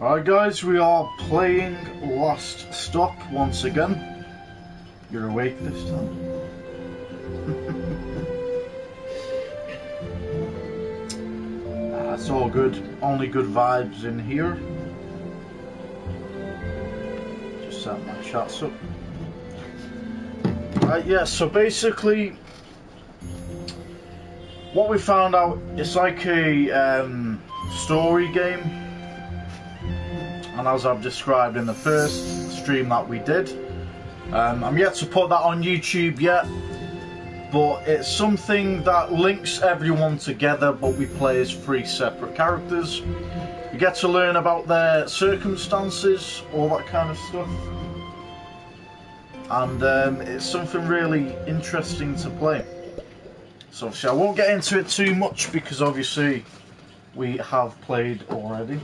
Alright guys, we are playing Last Stop once again. You're awake this time. It's all good, only good vibes in here. Just set my chats up. Right, yeah, so basically what we found out, it's like a story game, and as I've described in the first stream that we did, I'm yet to put that on YouTube yet, but it's something that links everyone together, but we play as 3 separate characters. You get to learn about their circumstances, all that kind of stuff, and it's something really interesting to play. So obviously I won't get into it too much because obviously we have played already.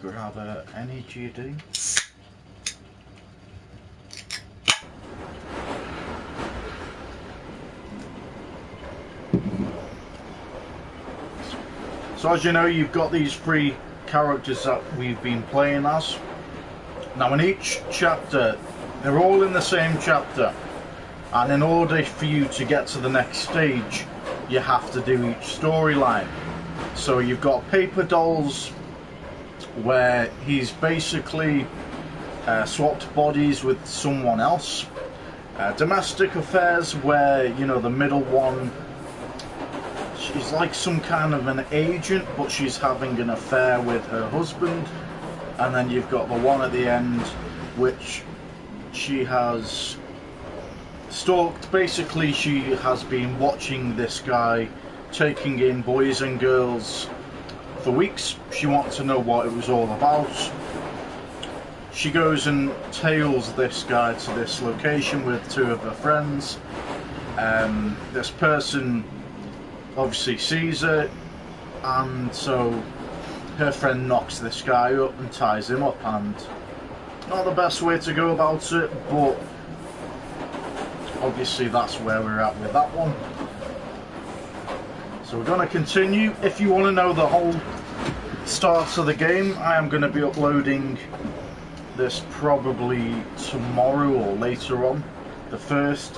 Grab a NEGD. So as you know, you've got these 3 characters that we've been playing as. Now in each chapter, they're all in the same chapter, and in order for you to get to the next stage, you have to do each storyline. So you've got Paper Dolls, where he's basically swapped bodies with someone else. Domestic Affairs, where, you know, the middle one, she's like some kind of an agent, but she's having an affair with her husband. And then you've got the one at the end, which she has stalked. Basically, she has been watching this guy taking in boys and girls for weeks. She wanted to know what it was all about. She goes and tails this guy to this location with 2 of her friends. This person obviously sees her, and so her friend knocks this guy up and ties him up, and not the best way to go about it, but obviously that's where we're at with that one. So we're going to continue. If you want to know the whole start of the game, I am going to be uploading this probably tomorrow or later on, the first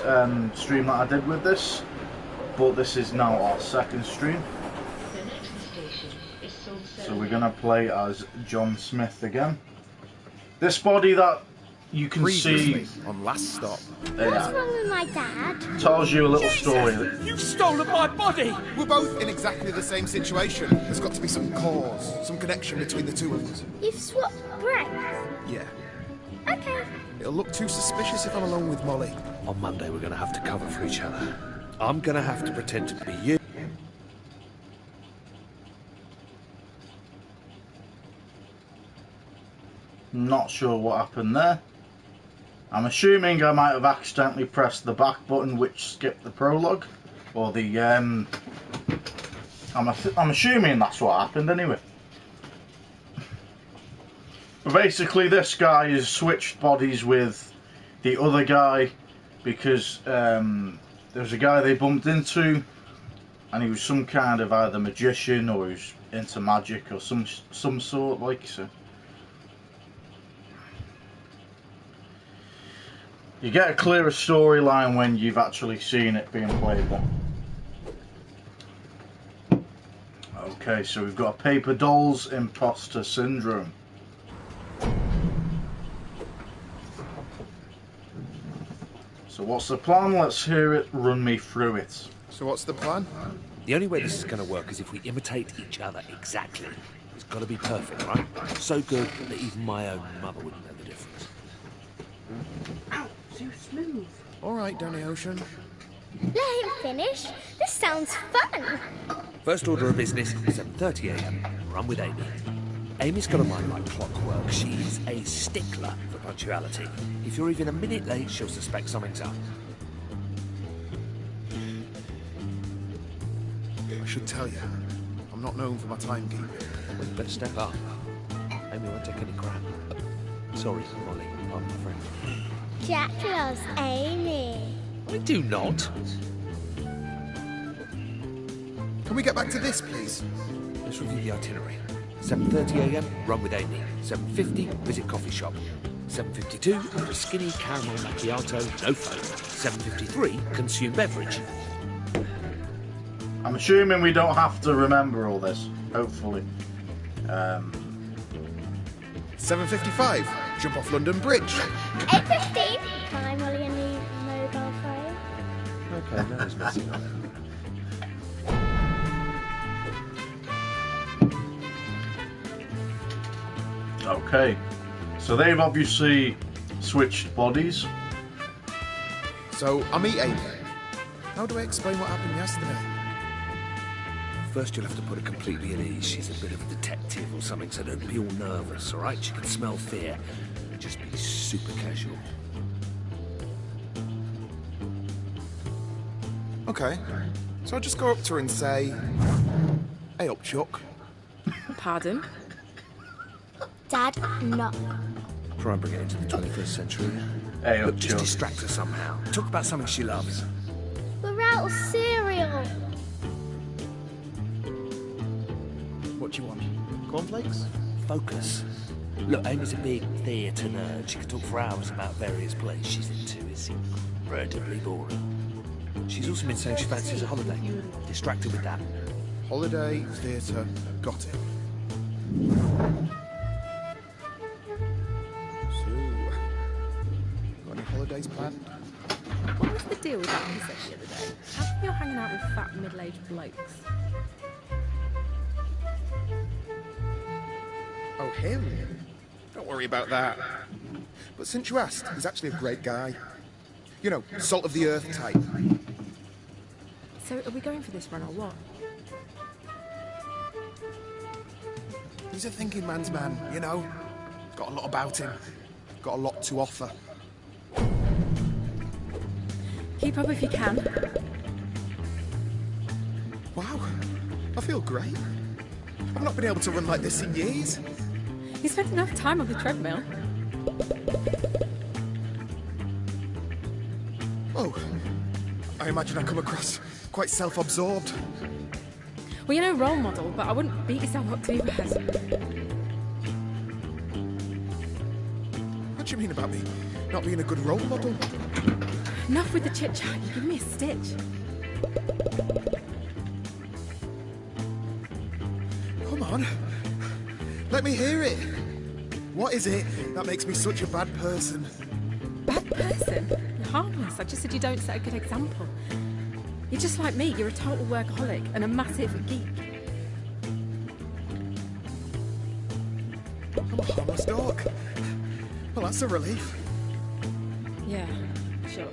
stream that I did with this, but this is now our 2nd stream. So we're going to play as John Smith again. This body that you can see on Last Stop. What's wrong with my dad? Tells you a little story. You've stolen my body! We're both in exactly the same situation. There's got to be some cause, some connection between the 2 of us. You've swapped brains? Yeah. Okay. It'll look too suspicious if I'm alone with Molly. On Monday we're going to have to cover for each other. I'm going to have to pretend to be you. Not sure what happened there. I'm assuming I might have accidentally pressed the back button, which skipped the prologue, or the I'm assuming that's what happened anyway. But basically this guy has switched bodies with the other guy because there was a guy they bumped into, and he was some kind of either magician or he was into magic or some sort, like so. You get a clearer storyline when you've actually seen it being played then. Okay, so we've got Paper Dolls Imposter Syndrome. So what's the plan? Let's hear it. Run me through it. So what's the plan? The only way this is going to work is if we imitate each other exactly. It's got to be perfect, right? So good that even my own mother wouldn't know the difference. Ow, so smooth. All right, Danny Ocean. Let him finish. This sounds fun. First order of business, 7:30 AM. Run with Amy. Amy's got a mind like clockwork. She's a stickler for punctuality. If you're even a minute late, she'll suspect something's up. I should tell you, I'm not known for my timekeeping. Well, you better step up. Amy won't take any crap. Sorry, Molly. I'm my friend. Jack loves Amy. I do not. Can we get back to this, please? Let's review the itinerary. 7:30 a.m, run with Amy. 7:50, visit coffee shop. 7:52, order skinny caramel macchiato, no foam. 7:53, consume beverage. I'm assuming we don't have to remember all this, hopefully. 7:55, jump off London Bridge. 8:15. Time while you need mobile phone. Okay, now he's messing up. Okay, so they've obviously switched bodies. So, I meet Amy. How do I explain what happened yesterday? First, you'll have to put her completely at ease. She's a bit of a detective or something, so don't be all nervous, all right? She can smell fear. Just be super casual. Okay. So I just go up to her and say, "Hey up, Chuck." Pardon? Dad, knock. Try and bring it into the 21st century. Hey, Look, up, just Chuck. distract her somehow. Talk about something she loves. We're out of cereal. What do you want? Cornflakes? Focus. Look, Amy's a big theatre nerd. She can talk for hours about various plays she's into. It's incredibly boring. She's also been saying she fancies a holiday. Distract her with that. Holiday, theatre, got it. So, got any holidays planned? What was the deal with that he said the other day? How come you're hanging out with fat middle-aged blokes? Oh, him? Don't worry about that. But since you asked, he's actually a great guy. You know, salt of the earth type. So are we going for this run or what? He's a thinking man's man, you know. Got a lot about him. Got a lot to offer. Keep up if you can. Wow, I feel great. I've not been able to run like this in years. You spent enough time on the treadmill. Oh, I imagine I come across quite self-absorbed. Well, you're no role model, but I wouldn't beat yourself up too bad. What do you mean about me not being a good role model? Enough with the chit-chat. You give me a stitch. Come on, let me hear it. What is it that makes me such a bad person? Bad person? You're harmless. I just said you don't set a good example. You're just like me. You're a total workaholic and a massive geek. I'm a harmless dog. Well, that's a relief. Yeah, sure.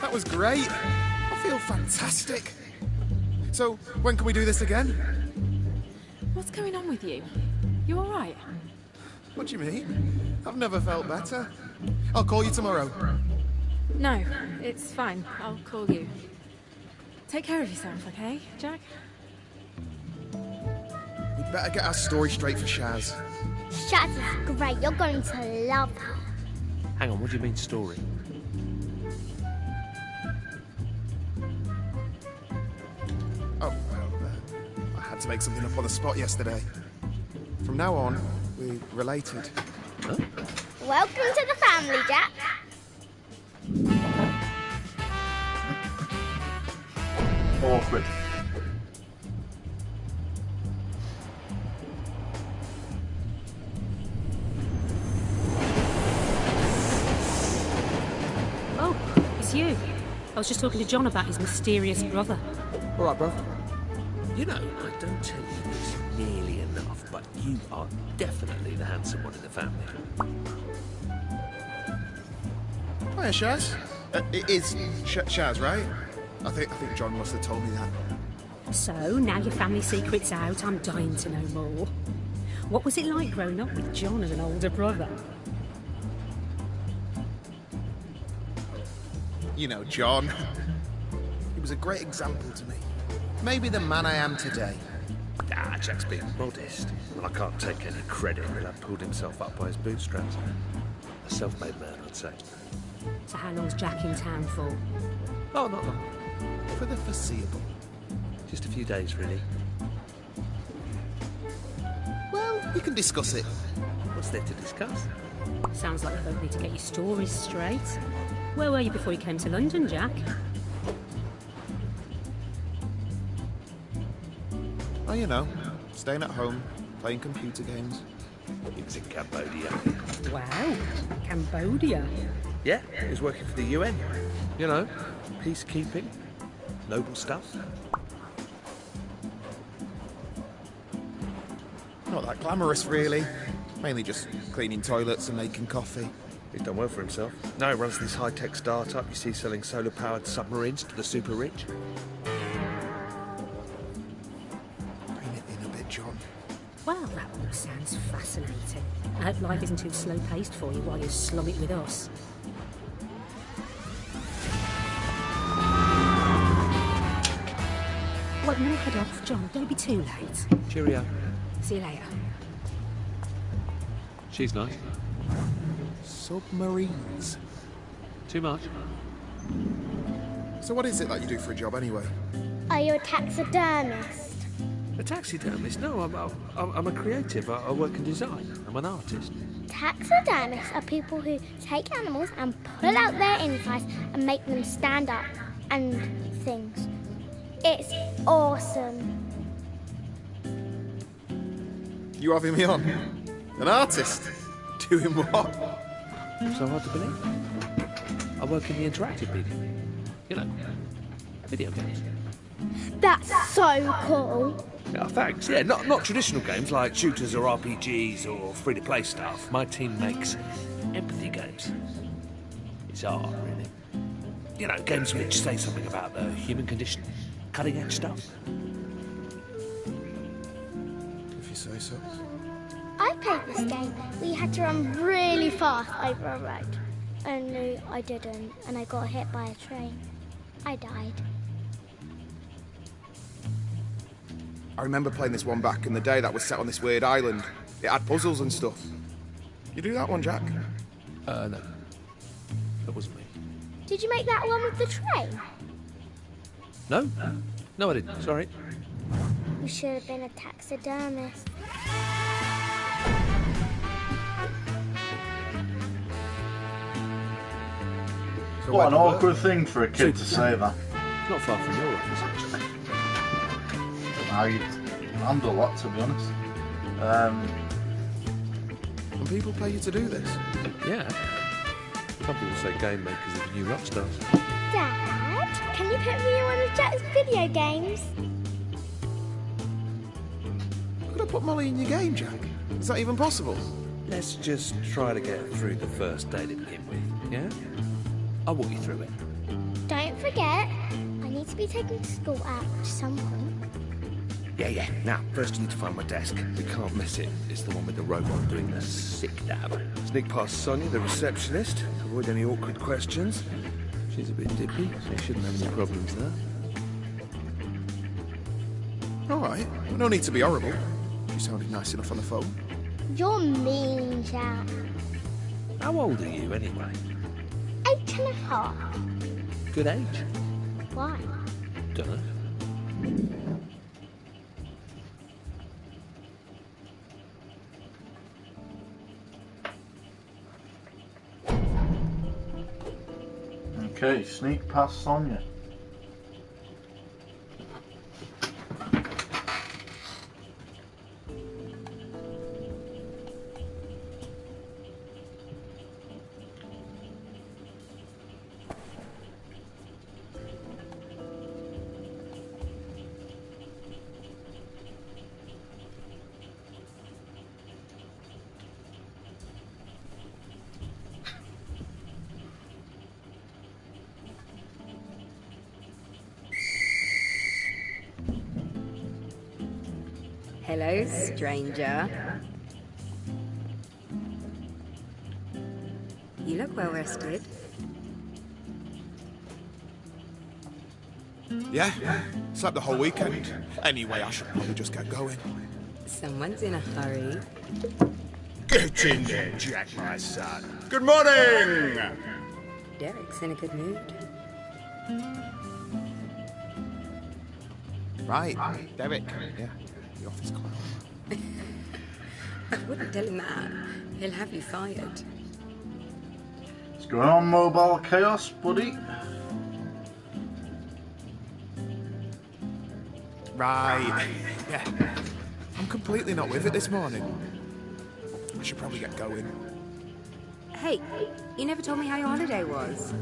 That was great. I feel fantastic. So, when can we do this again? What's going on with you? You all right? What do you mean? I've never felt better. I'll call you tomorrow. No, it's fine. I'll call you. Take care of yourself, okay, Jack? We'd better get our story straight for Shaz. Shaz is great. You're going to love her. Hang on, what do you mean story? Oh, well, I had to make something up on the spot yesterday. From now on, we're related. Huh? Welcome to the family, Jack. Awkward. Oh, it's you. I was just talking to John about his mysterious brother. All right, bro. You know, I don't tell you this nearly enough, but you are definitely the handsome one in the family. Hiya, Shaz. It is Shaz, right? I think John must have told me that. So, now your family secret's out, I'm dying to know more. What was it like growing up with John and an older brother? You know, John. He was a great example to me. Maybe the man I am today. Ah, Jack's being modest. Well, I can't take any credit. He'll have pulled himself up by his bootstraps. A self-made man, I'd say. So how long's Jack in town for? Oh, not long. For the foreseeable. Just a few days, really. Well, you can discuss it. What's there to discuss? Sounds like you both need to get your stories straight. Where were you before you came to London, Jack? Oh, you know, staying at home, playing computer games. He was in Cambodia. Wow, Cambodia. Yeah, he was working for the UN. You know, peacekeeping. Noble stuff. Not that glamorous, really. Mainly just cleaning toilets and making coffee. He's done well for himself. Now he runs this high-tech startup you see selling solar-powered submarines to the super rich. Bring it in a bit, John. Well, that all sounds fascinating. I hope life isn't too slow-paced for you while you slum it with us. Well, no, head off, John. Don't be too late. Cheerio. See you later. She's nice. Submarines. Too much? So what is it that you do for a job, anyway? Are you a taxidermist? A taxidermist? No, I'm a creative. I work in design. I'm an artist. Taxidermists are people who take animals and pull out their insides and make them stand up and things. It's awesome. You having me on? An artist? Doing what? So hard to believe. I work in the interactive medium. You know, video games. That's so cool. Yeah, thanks. Yeah, not traditional games like shooters or RPGs or free-to-play stuff. My team makes empathy games. It's art, really. You know, games which say something about the human condition. Cutting-edge stuff. If you say so. I played this game. We had to run really fast over a road. Only I didn't, and I got hit by a train. I died. I remember playing this one back in the day that was set on this weird island. It had puzzles and stuff. You do that one, Jack? No. That wasn't me. Did you make that one with the train? No? No, I didn't. Sorry. You should have been a taxidermist. So What an where do you awkward thing for a kid to say that. It's not far from your office, actually. I don't know how you'd handle that, to be honest. And people pay you to do this? Yeah. Some people say game makers are the new rock stars. Dad, can you put me in one of Jack's video games? Could I put Molly in your game, Jack? Is that even possible? Let's just try to get through the first day to begin with, yeah? I'll walk you through it. Don't forget, I need to be taken to school at some point. Yeah. Now, first you need to find my desk. We can't miss it. It's the one with the robot doing the sick dab. Sneak past Sonia, the receptionist. Avoid any awkward questions. She's a bit dippy, so you shouldn't have any problems there. All right. Well, no need to be horrible. You sounded nice enough on the phone. You're mean, Jack. How old are you, anyway? 8.5. Good age? Why? Dunno. Okay, sneak past Sonia. Hello, stranger. You look well rested. Yeah. Slept the whole weekend. Anyway, I should probably just get going. Someone's in a hurry. Get in there, Jack, my son. Good morning! Derek's in a good mood. Right, Derek. Yeah, the office clown. I wouldn't tell him that. He'll have you fired. What's going on, Mobile Chaos, buddy? Right, yeah. I'm completely not with it this morning. I should probably get going. Hey, you never told me how your holiday was.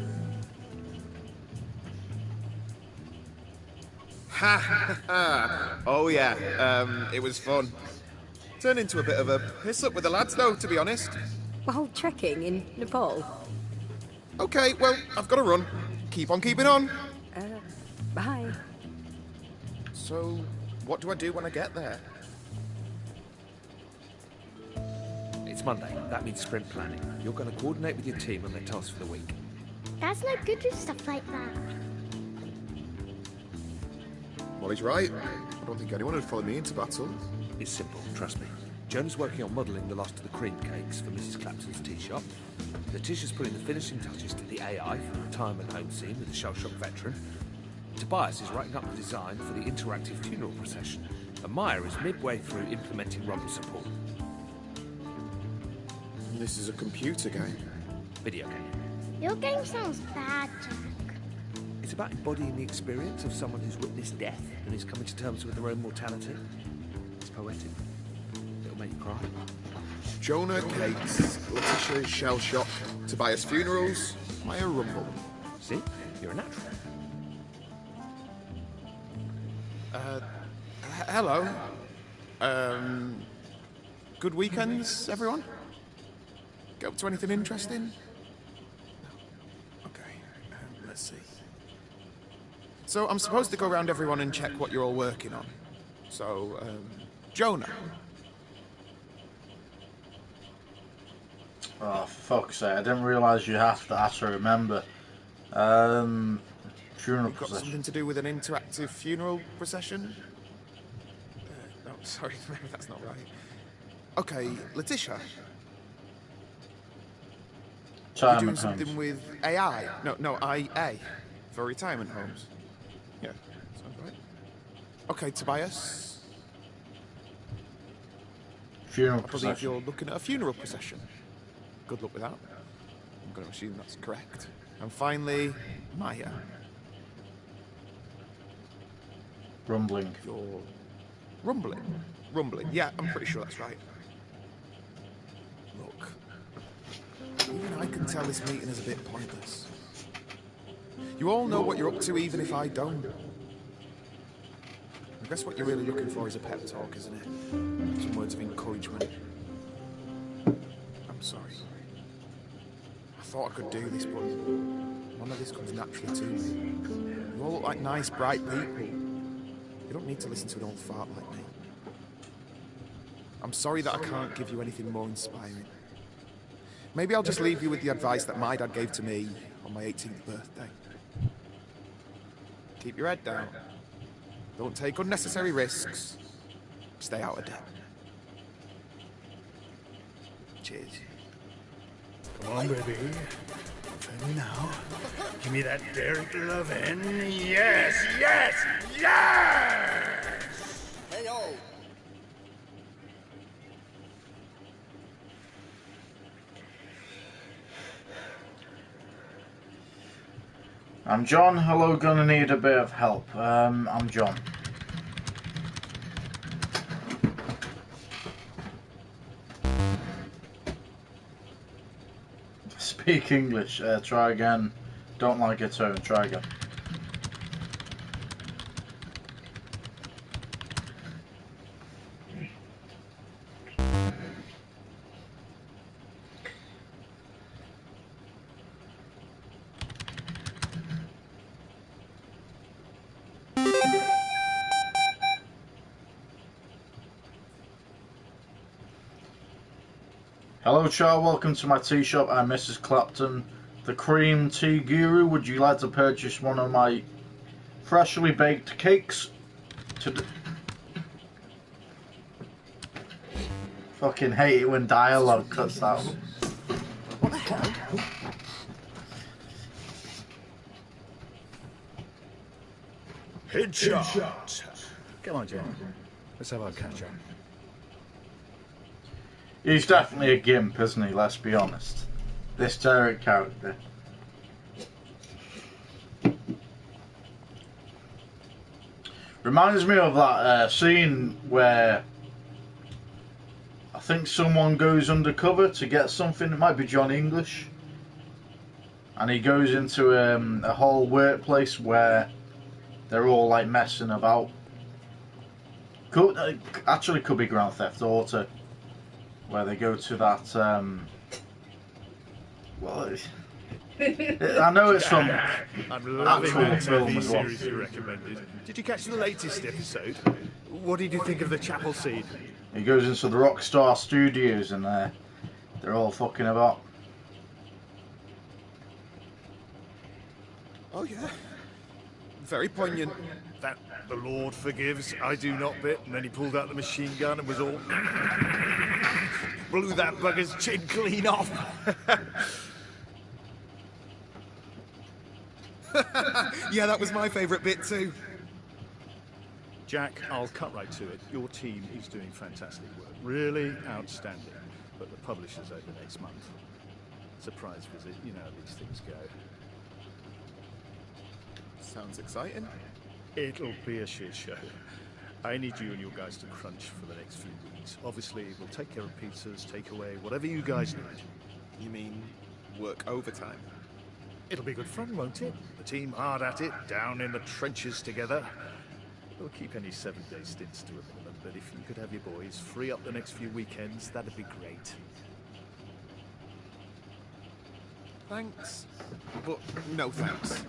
Ha ha ha! Oh yeah, it was fun. Turned into a bit of a piss-up with the lads though, to be honest. Well, trekking in Nepal. Okay, well, I've got to run. Keep on keeping on. Bye. So, what do I do when I get there? It's Monday. That means sprint planning. You're going to coordinate with your team on their tasks for the week. Dad's no good with stuff like that. Well, he's right. I don't think anyone would follow me into battle. It's simple, trust me. Jonah's working on modelling the last of the cream cakes for Mrs. Clapton's tea shop. Letitia's putting the finishing touches to the AI for the retirement home scene with the shell-shock veteran. Tobias is writing up the design for the interactive funeral procession. And Maya is midway through implementing rumble support. This is a computer game. Video game. Your game sounds bad, Jack. It's about embodying the experience of someone who's witnessed death and is coming to terms with their own mortality. It's poetic. It'll make you cry. Jonah cakes, Letitia shell shock, Tobias funerals, Maya rumble. See? You're a natural. Hello. Good weekends, everyone? Get up to anything interesting? No. Okay, let's see. So I'm supposed to go around everyone and check what you're all working on. So, Jonah. Oh, fuck's sake, I didn't realise you have to actually remember. Funeral Got procession. something to do with an interactive funeral procession? No, sorry, maybe that's not right. Okay, Letitia. You're doing Retirement something homes. with AI? No, IA. For retirement homes. Yeah, sounds right. Okay, Tobias. Funeral I believe procession. you're looking at a funeral procession. Good luck with that. I'm going to assume that's correct. And finally, Maya. Rumbling. You're rumbling. Rumbling. Yeah, I'm pretty sure that's right. Look, even I can tell this meeting is a bit pointless. You all know what you're up to, even if I don't. I guess what you're really looking for is a pep talk, isn't it? Some words of encouragement. I'm sorry. I thought I could do this, but none of this comes naturally to me. You all look like nice, bright people. You don't need to listen to an old fart like me. I'm sorry that I can't give you anything more inspiring. Maybe I'll just leave you with the advice that my dad gave to me on my 18th birthday. Keep your head down. Don't take unnecessary risks. Stay out of debt. Cheers. Come on, baby. Tell me now. Give me that Derek lovin'. Yes, yes, yes! Hey, yo. I'm John. Hello, gonna need a bit of help. I'm John. Speak English. Try again. Don't like your tone. Try again. Hello, Char. Welcome to my tea shop. I'm Mrs. Clapton, the cream tea guru. Would you like to purchase one of my freshly baked cakes? Fucking hate it when dialogue cuts out. What the hell? Headshot. Come on, Jack. Let's have our catch up. He's definitely a gimp, isn't he? Let's be honest. This Derek character. Reminds me of that scene where I think someone goes undercover to get something. It might be John English. And he goes into a whole workplace where they're all like messing about. Actually could be Grand Theft Auto. Where they go to that... well, I know it's from I'm loving the actual film TV as well. series you recommended. Did you catch the latest episode? What did you think of the chapel scene? He goes into the Rockstar Studios and they're all fucking about. Oh, yeah. Very poignant. That the Lord forgives, I do not bit, and then he pulled out the machine gun and was all... blew that bugger's chin clean off. Yeah, that was my favourite bit too. Jack, I'll cut right to it. Your team is doing fantastic work. Really outstanding. But the publisher's over next month. Surprise visit, you know how these things go. Sounds exciting. It'll be a shit show. I need you and your guys to crunch for the next few weeks. Obviously, we'll take care of pizzas, takeaway, whatever you guys need. You mean work overtime? It'll be good fun, won't it? The team hard at it, down in the trenches together. We'll keep any 7-day stints to a minimum, but if you could have your boys free up the next few weekends, that'd be great. Thanks. But no thanks.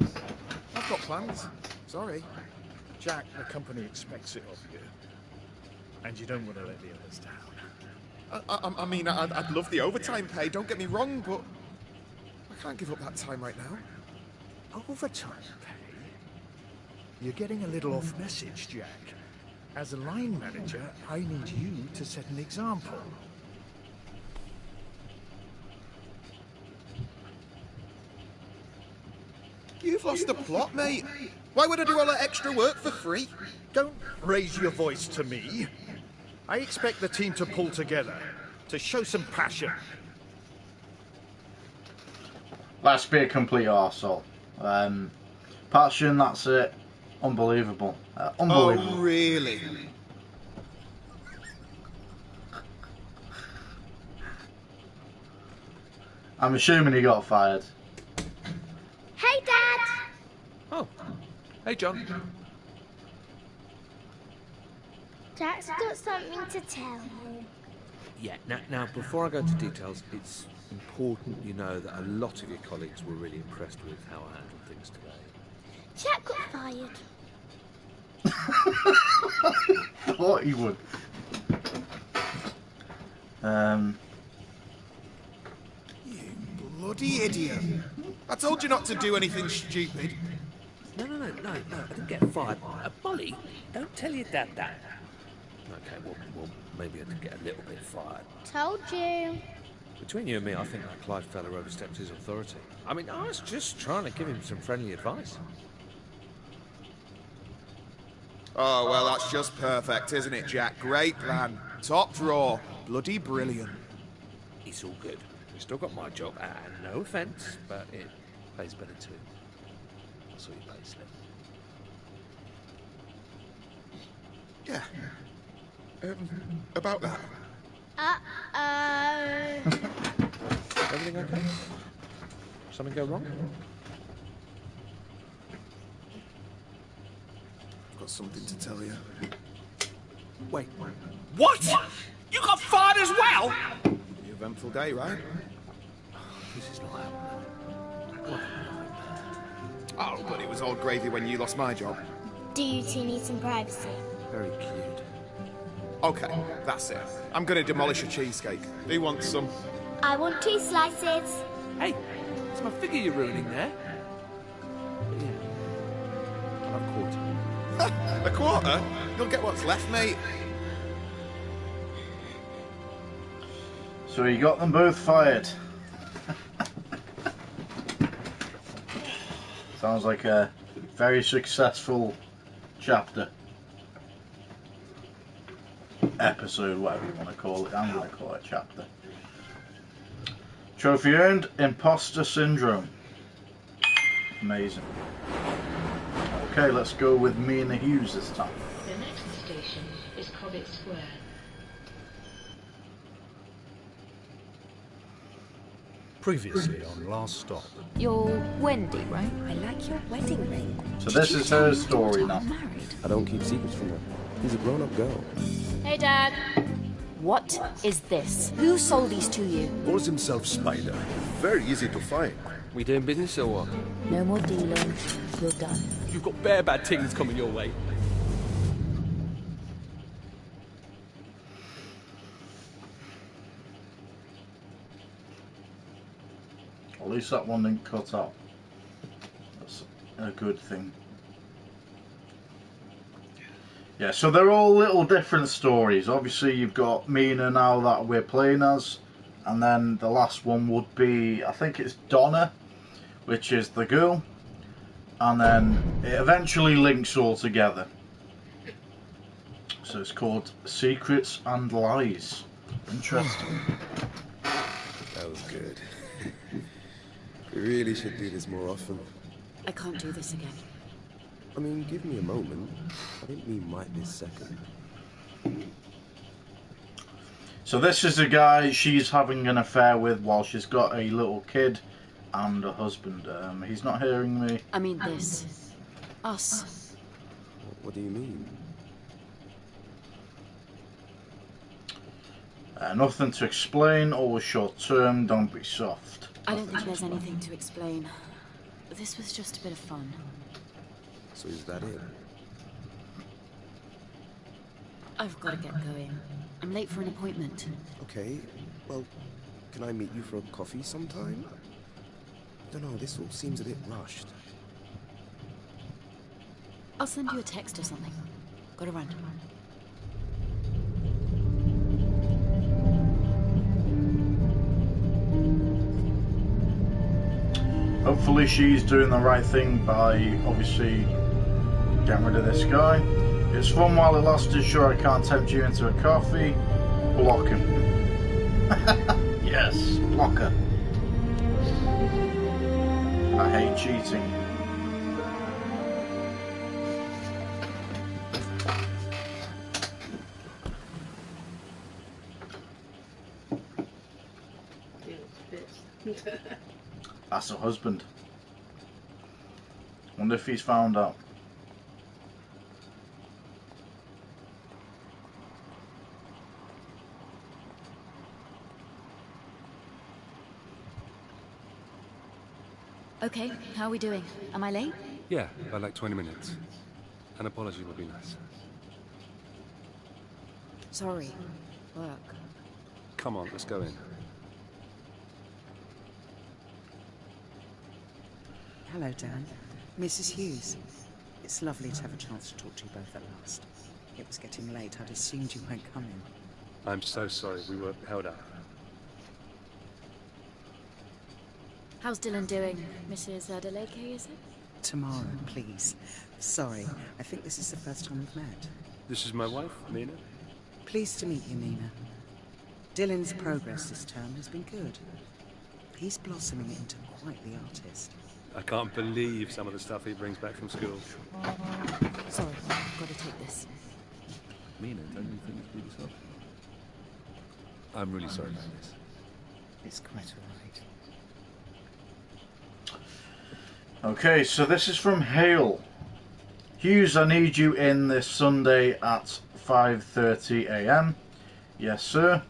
I've got plans. Sorry. Jack, the company expects it of you. And you don't want to let the others down. I mean, I'd love the overtime pay, don't get me wrong, but I can't give up that time right now. Overtime pay? You're getting a little off message, Jack. As a line manager, I need you to set an example. You've lost the plot, mate. Why would I do all that extra work for free? Don't raise your voice to me. I expect the team to pull together, to show some passion. Let's be a complete arsehole. Passion, that's it. Unbelievable. Unbelievable. Oh, really? I'm assuming he got fired. Hey, Dad! Oh, hey, John. Jack's got something to tell you. Yeah, now, before I go into details, it's important you know that a lot of your colleagues were really impressed with how I handled things today. Jack got fired. Thought he would. You bloody idiot. I told you not to do anything stupid. No, I didn't get fired. Molly, don't tell your dad that. Okay, well, maybe I did get a little bit fired. Told you. Between you and me, I think that Clyde fella overstepped his authority. I mean, I was just trying to give him some friendly advice. Oh, well, that's just perfect, isn't it, Jack? Great plan. Top drawer. Bloody brilliant. It's all good. We've still got my job, and no offence, but it pays better too. I saw your pay slip. Yeah. About that. Uh-oh. Everything okay? Something go wrong? I've got something to tell you. Wait. What? You got fired as well? The eventful day, right? This is not happening. Oh, but it was all gravy when you lost my job. Do you two need some privacy? Very cute. Okay, that's it. I'm gonna demolish a cheesecake. Do you want some? I want 2 slices. Hey, it's my figure you're ruining there. But yeah, I'll have a quarter. A quarter? You'll get what's left, mate. So he got them both fired. Sounds like a very successful chapter. episode, whatever you want to call it. I'm going to call it chapter. Trophy earned, Imposter Syndrome. Amazing. Okay, let's go with Mina Hughes this time. The next station is Cobbett Square. Previously on Last Stop. You're Wendy, right? I like your wedding ring. So this is her story now. I don't keep secrets from her. She's a grown-up girl. Hey, Dad. What is this? Who sold these to you? Calls himself Spider. Very easy to find. We doing business or what? No more dealing. You're done. You've got bare bad things coming your way. At least that one didn't cut out. That's a good thing. Yeah, so they're all little different stories. Obviously you've got Mina now that we're playing as, and then the last one would be, I think it's Donna, which is the girl, and then it eventually links all together. So it's called Secrets and Lies. Interesting. That was good. We really should do this more often. I can't do this again. I mean, give me a moment. I didn't mean right this second. So this is a guy she's having an affair with while she's got a little kid and a husband. He's not hearing me. I mean this. Us. What do you mean? Nothing to explain, always short term, don't be soft. I don't think there's anything to explain. This was just a bit of fun. So is that it? I've got to get going. I'm late for an appointment. Okay, well, can I meet you for a coffee sometime? Don't know, this all seems a bit rushed. I'll send you a text or something. Gotta run. Hopefully she's doing the right thing by obviously getting rid of this guy. It's fun while it lasted, sure I can't tempt you into a coffee. Block him. Yes, blocker. I hate cheating. That's her husband. Wonder if he's found out. Okay, how are we doing? Am I late? Yeah, by like 20 minutes. An apology would be nice. Sorry. Work. Come on, let's go in. Hello, Dan. Mrs. Hughes. It's lovely to have a chance to talk to you both at last. It was getting late. I'd assumed you weren't coming. I'm so sorry, we were held up. How's Dylan doing, Mrs. Adeleke, is it? Tomorrow, please. Sorry, I think this is the first time we've met. This is my wife, Mina. Pleased to meet you, Mina. Dylan's progress this term has been good. He's blossoming into quite the artist. I can't believe some of the stuff he brings back from school. Sorry, I've got to take this. Mina, don't you think you do yourself? I'm really sorry about this. It's quite alright. Okay, so this is from Hale. Hughes, I need you in this Sunday at 5:30 AM. Yes, sir.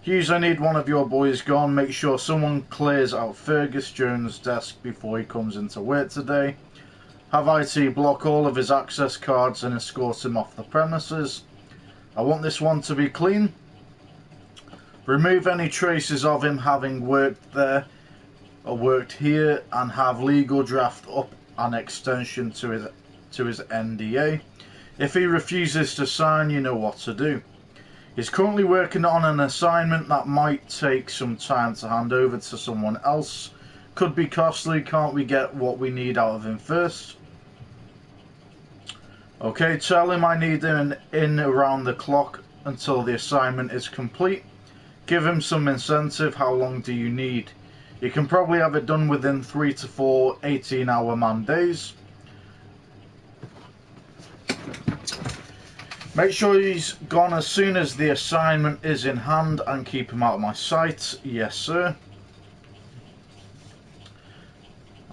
Hughes, I need one of your boys gone. Make sure someone clears out Fergus Jones' desk before he comes into work today. Have IT block all of his access cards and escort him off the premises. I want this one to be clean. Remove any traces of him having worked there or worked here, and have legal draft up an extension to his NDA. If he refuses to sign, you know what to do. He's currently working on an assignment that might take some time to hand over to someone else. Could be costly, can't we get what we need out of him first? Okay, tell him I need him in around the clock until the assignment is complete. Give him some incentive. How long do you need? You can probably have it done within 3 to 4 18-hour man days. Make sure he's gone as soon as the assignment is in hand and keep him out of my sight. Yes, sir.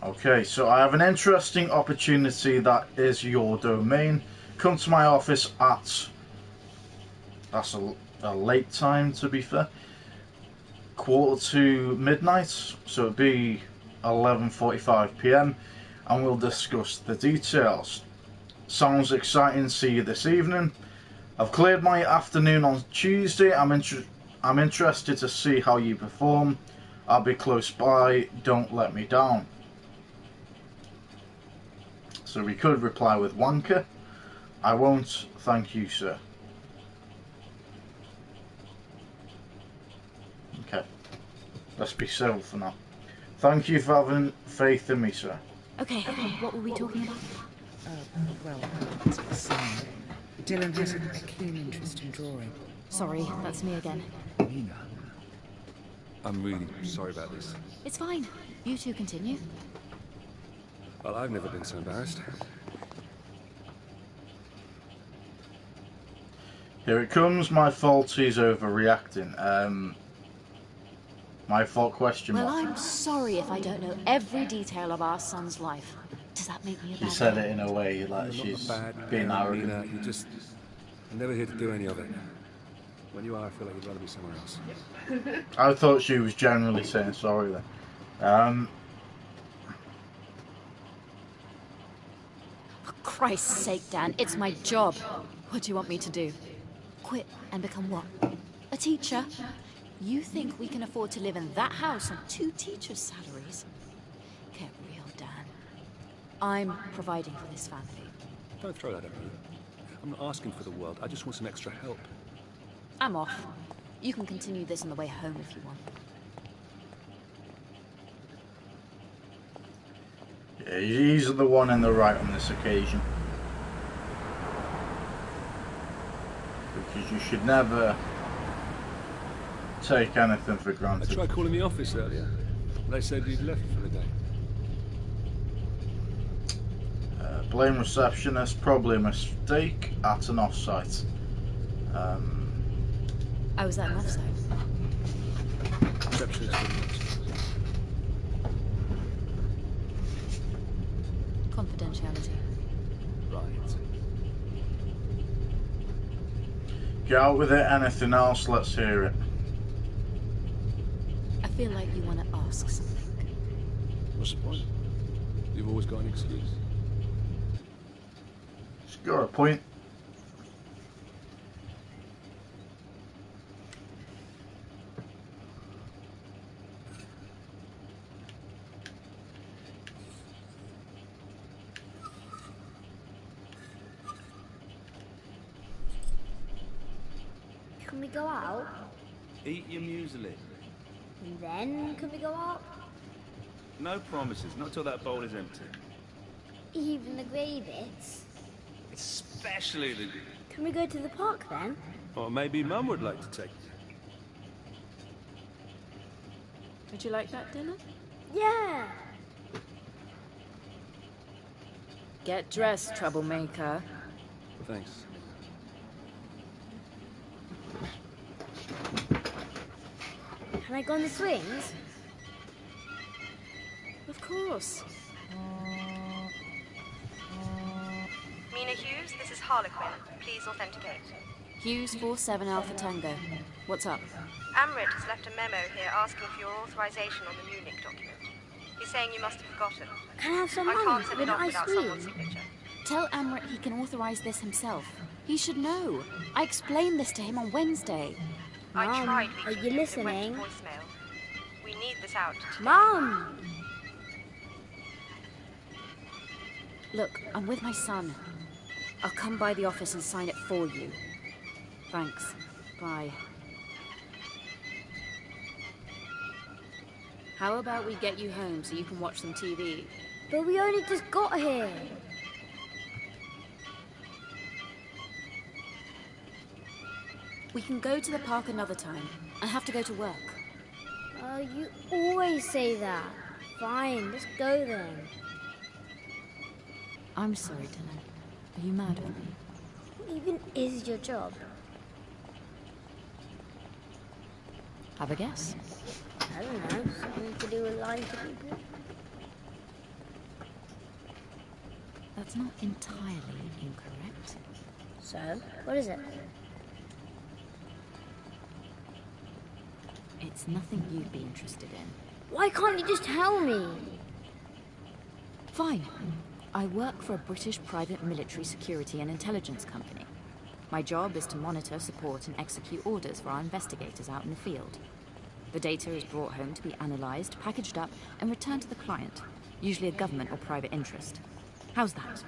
Okay, so I have an interesting opportunity that is your domain. Come to my office at... That's a late time, to be fair. 12:45, so it'd be 11:45 PM, and we'll discuss the details. Sounds exciting. See you this evening. I've cleared my afternoon on Tuesday. I'm interested to see how you perform. I'll be close by. Don't let me down. So we could reply with wanker. I won't, thank you, sir. Okay, let's be civil for now. Thank you for having faith in me, sir. Okay, what were we talking about? Well, Dylan has a keen interest in drawing. Sorry, that's me again. Nina. I'm really sorry about this. It's fine. You two continue. Well, I've never been so embarrassed. Here it comes. My fault. He's overreacting. My fault question Well, mark. I'm sorry if I don't know every detail of our son's life. Does that make me a bad She said it in a way like she's being arrogant. Nina, you're never here to do any of it. When you are, I feel like you'd rather be somewhere else. I thought she was generally saying sorry then. For Christ's sake, Dan, it's my job. What do you want me to do? Quit and become what? A teacher? You think we can afford to live in that house on 2 teachers' salaries? Get real, Dan. I'm providing for this family. Don't throw that at me. I'm not asking for the world. I just want some extra help. I'm off. You can continue this on the way home if you want. Yeah, he's the one in the right on this occasion. Because you should never take anything for granted. I tried calling the office earlier. They said you'd left for the day. Blame receptionist, probably a mistake at an off-site. Oh, was that an off-site? Receptionist for the office. Confidentiality. Right. Get out with it. Anything else? Let's hear it. I feel like you want to ask something. What's the point? You've always got an excuse. Score a point. Can we go out? Eat your muesli. And then can we go out? No promises, not till that bowl is empty. Even the grey bits? Especially the... Can we go to the park then? Or maybe Mum would like to take you. Would you like that dinner? Yeah. Get dressed, troublemaker. Thanks. Can I go on the swings? Of course. Mina Hughes, this is Harlequin. Please authenticate. Hughes 47 Alpha Tango. What's up? Amrit has left a memo here asking for your authorization on the Munich document. He's saying you must have forgotten. Can I have some I money can't send with it off ice without cream? someone's signature. Tell Amrit he can authorize this himself. He should know. I explained this to him on Wednesday. I Mom, tried are reaching you him, but it went to listening? voicemail. We need this out. Mom! Look, I'm with my son. I'll come by the office and sign it for you. Thanks. Bye. How about we get you home so you can watch some TV? But we only just got here. We can go to the park another time. I have to go to work. Oh, you always say that. Fine, let's go then. I'm sorry, Dylan. Are you mad with me? What even is your job? Have a guess. I don't know, something to do with lying to people. That's not entirely incorrect. So, what is it? It's nothing you'd be interested in. Why can't you just tell me? Fine. I work for a British private military security and intelligence company. My job is to monitor, support, and execute orders for our investigators out in the field. The data is brought home to be analysed, packaged up, and returned to the client, usually a government or private interest. How's that?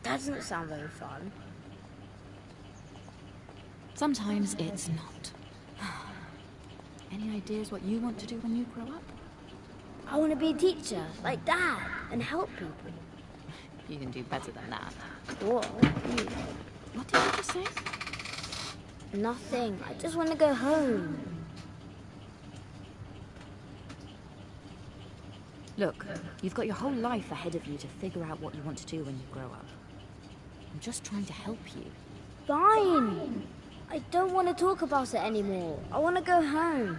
That doesn't sound very fun. Sometimes it's not. Any ideas what you want to do when you grow up? I want to be a teacher, like Dad, and help people. You can do better than that. What? What did you just say? Nothing. I just want to go home. Look, you've got your whole life ahead of you to figure out what you want to do when you grow up. I'm just trying to help you. Fine. I don't want to talk about it anymore. I want to go home.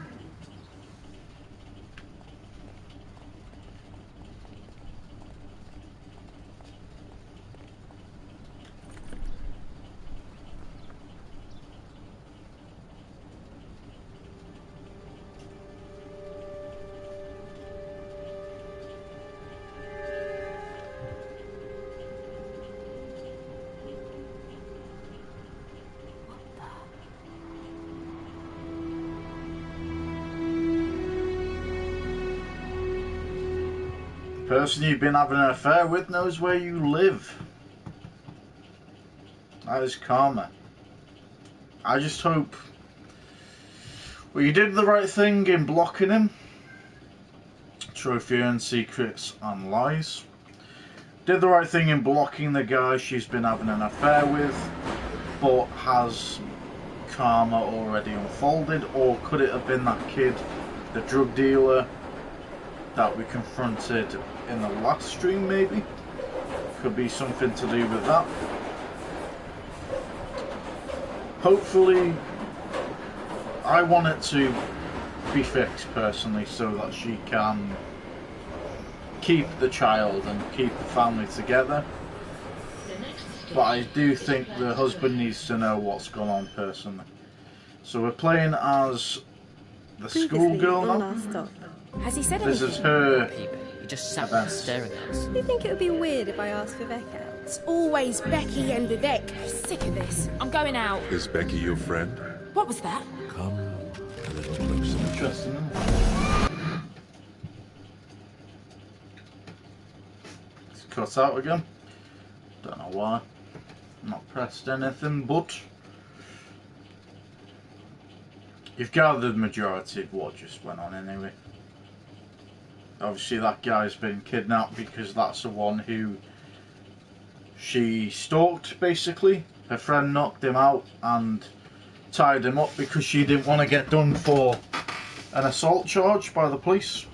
The person you've been having an affair with knows where you live. That is karma. I just hope... Well, you did the right thing in blocking him. Trophy earned secrets and lies. Did the right thing in blocking the guy she's been having an affair with, but has karma already unfolded? Or could it have been that kid, the drug dealer, that we confronted in the last stream, maybe? Could be something to do with that. Hopefully, I want it to be fixed personally so that she can keep the child and keep the family together. But I do think the husband needs to know what's going on personally. So we're playing as the schoolgirl now. Has he said This anything? is her. He just sat there staring at us. Do you think it would be weird if I asked Vivek out? It's always Becky and Vivek. I'm sick of this. I'm going out. Is Becky your friend? What was that? Come a little closer. Interesting. It's cut out again. Don't know why. Not pressed anything, but you've gathered the majority of what just went on anyway. Obviously that guy's been kidnapped because that's the one who she stalked, basically. Her friend knocked him out and tied him up because she didn't want to get done for an assault charge by the police.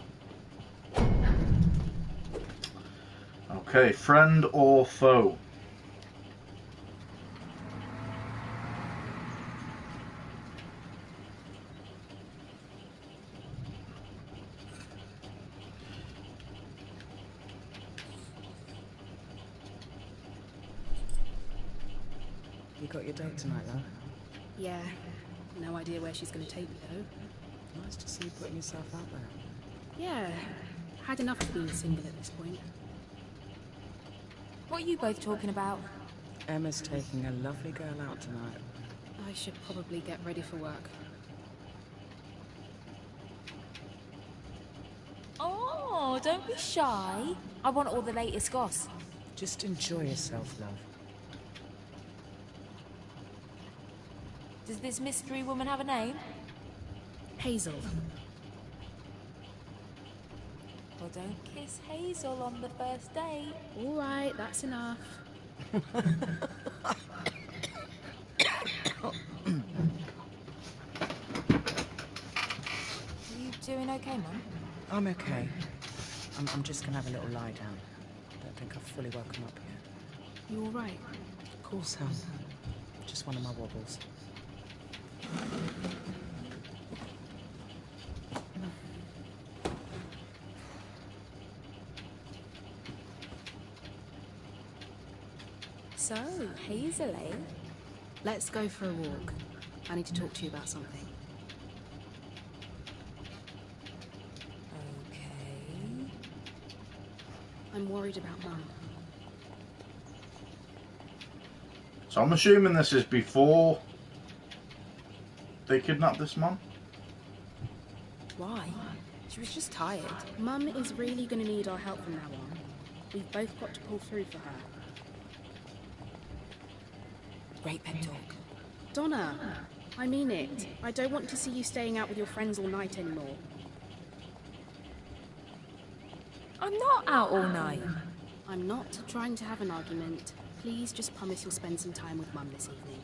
Okay, friend or foe? You got your date tonight, love? Yeah. No idea where she's going to take me, though. Nice to see you putting yourself out there. Yeah. Had enough of being single at this point. What are you both talking about? Emma's taking a lovely girl out tonight. I should probably get ready for work. Oh, don't be shy. I want all the latest goss. Just enjoy yourself, love. Does this mystery woman have a name? Hazel. Well, don't kiss Hazel on the first date. All right, that's enough. doing okay, Mum? I'm okay. I'm just going to have a little lie down. I don't think I've fully woken up yet. You all right? Of course, Helen. Just one of my wobbles. So, Hazel, eh? Let's go for a walk. I need to talk to you about something. Okay. I'm worried about Mum. So I'm assuming this is before they kidnapped this man? Why? She was just tired. Mum is really going to need our help from now on. We've both got to pull through for her. Great pep talk. Donna, I mean it. I don't want to see you staying out with your friends all night anymore. I'm not out all night. I'm not trying to have an argument. Please just promise you'll spend some time with Mum this evening.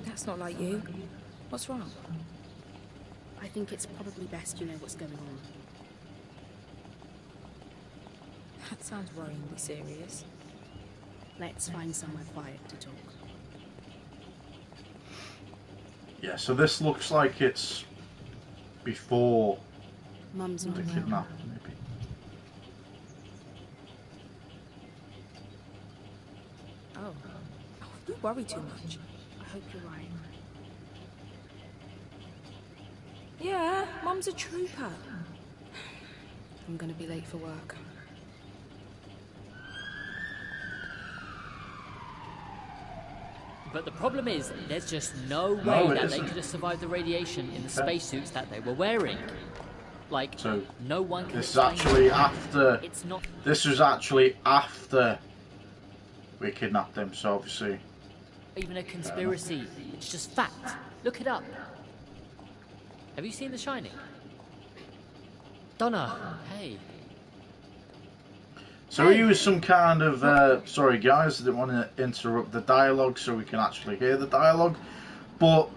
That's not like you. What's wrong? I think it's probably best you know what's going on. That sounds worryingly serious. Let's find somewhere quiet to talk. Yeah, so this looks like it's before Mum's the not well. kidnap, maybe. Oh. You worry too much. I hope you're right. Yeah, Mum's a trooper. I'm gonna be late for work. But the problem is, there's just no way that they could have survived the radiation in the spacesuits that they were wearing. Like, so no one can. This is actually after. It's not. This was actually after we kidnapped him. So obviously. Even a conspiracy. It's just fact. Look it up. Have you seen The Shining? Donna, hey. So he was some kind of, sorry guys, I didn't want to interrupt the dialogue so we can actually hear the dialogue, but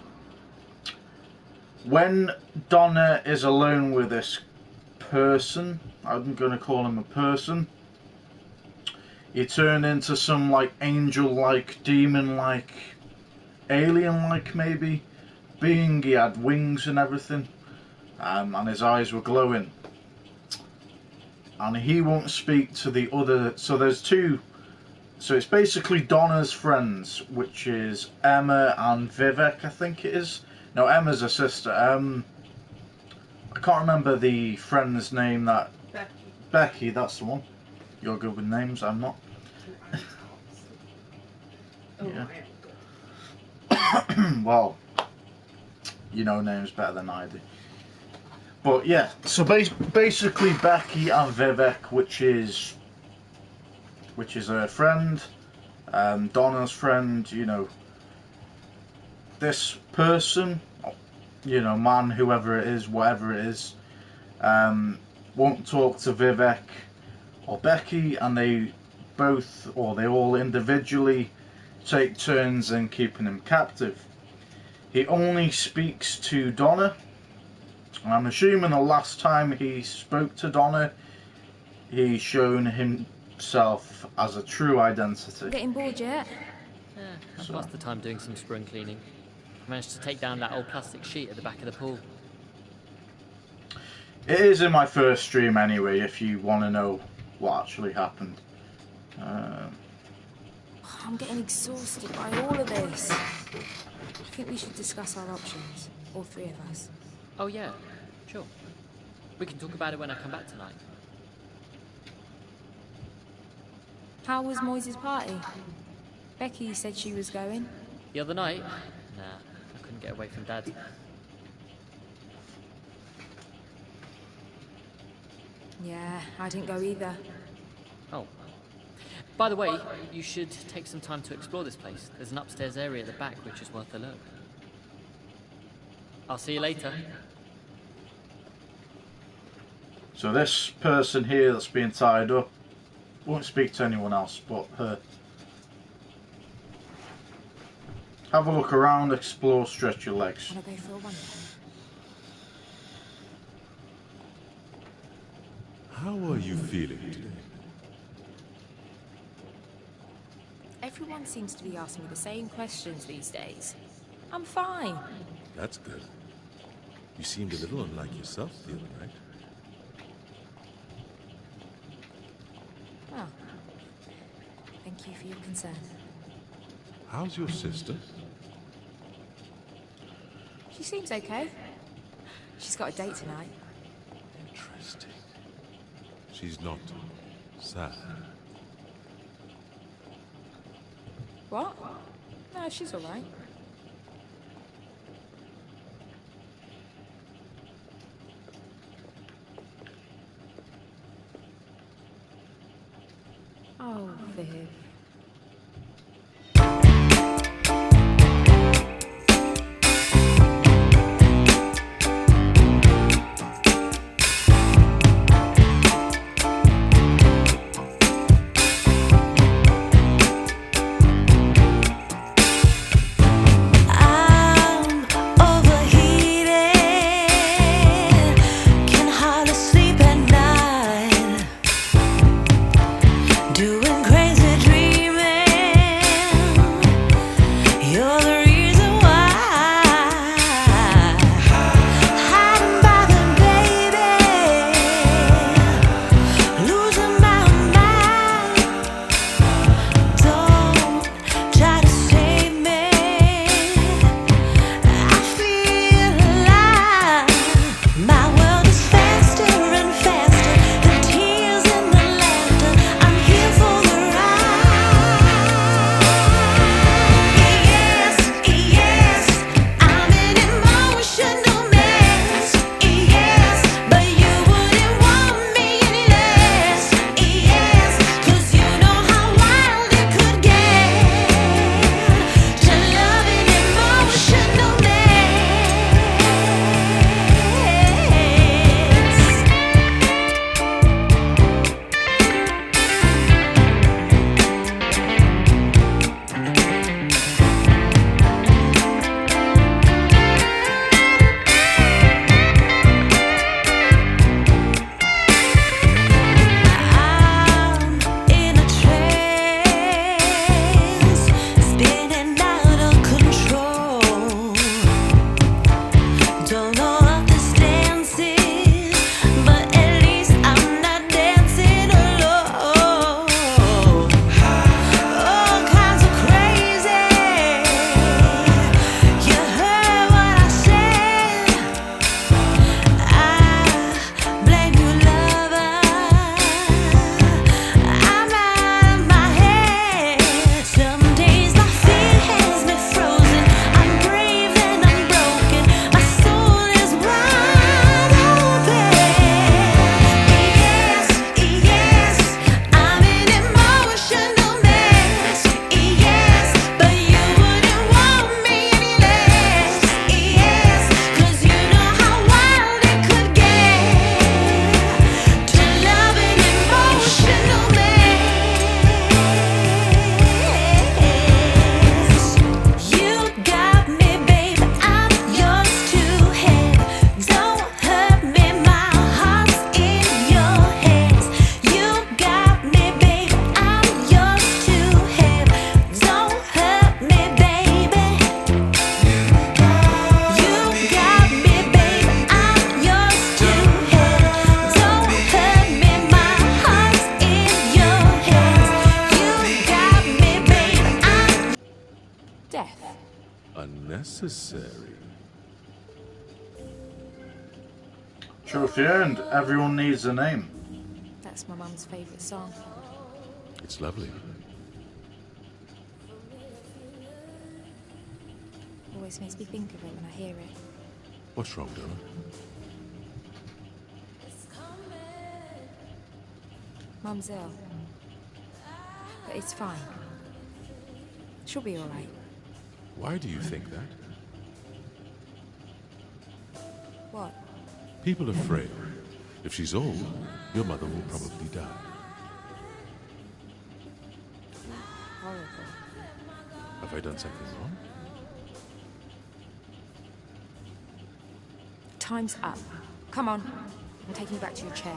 when Donna is alone with this person, I'm going to call him a person, he turned into some like angel-like, demon-like, alien-like maybe, being. He had wings and everything, and his eyes were glowing. And he won't speak to the other. So there's two. So it's basically Donna's friends, which is Emma and Vivek, I think it is. No, Emma's a sister. I can't remember the friend's name. That Becky. That's the one. You're good with names. I'm not. Yeah. Well, you know names better than I do. But yeah, so basically Becky and Vivek, which is her friend, Donna's friend, you know, this person, you know, man, whoever it is, whatever it is, won't talk to Vivek or Becky, and they both, or they all individually take turns in keeping him captive. He only speaks to Donna. And I'm assuming the last time he spoke to Donna, he's shown himself as a true identity. Getting bored yet? Yeah, I passed the time doing some spring cleaning. I managed to take down that old plastic sheet at the back of the pool. It is in my first stream anyway, if you want to know what actually happened. I'm getting exhausted by all of this. I think we should discuss our options, all three of us. Oh yeah, sure. We can talk about it when I come back tonight. How was Moise's party? Becky said she was going. The other night? Nah, I couldn't get away from Dad. Yeah, I didn't go either. Oh. By the way, you should take some time to explore this place. There's an upstairs area at the back which is worth a look. I'll see you later. So this person here that's being tied up won't speak to anyone else but her. Have a look around, explore, stretch your legs. Wanna go for a wander? How are you feeling today? Everyone seems to be asking me the same questions these days. I'm fine. That's good. You seemed a little unlike yourself the other night. Oh. Thank you for your concern. How's your sister? She seems okay. She's got a date tonight. Interesting. She's not sad. What? No, she's all right. Oh, Viv. Unnecessary. Trophy earned. Everyone needs a name. That's my mum's favourite song. It's lovely. Always makes me think of it when I hear it. What's wrong, Donna? Mum's ill. But it's fine. She'll be all right. Why do you think that? What? People are frail. If she's old, your mother will probably die. Horrible. Have I done something wrong? Time's up. Come on. I'm taking you back to your chair.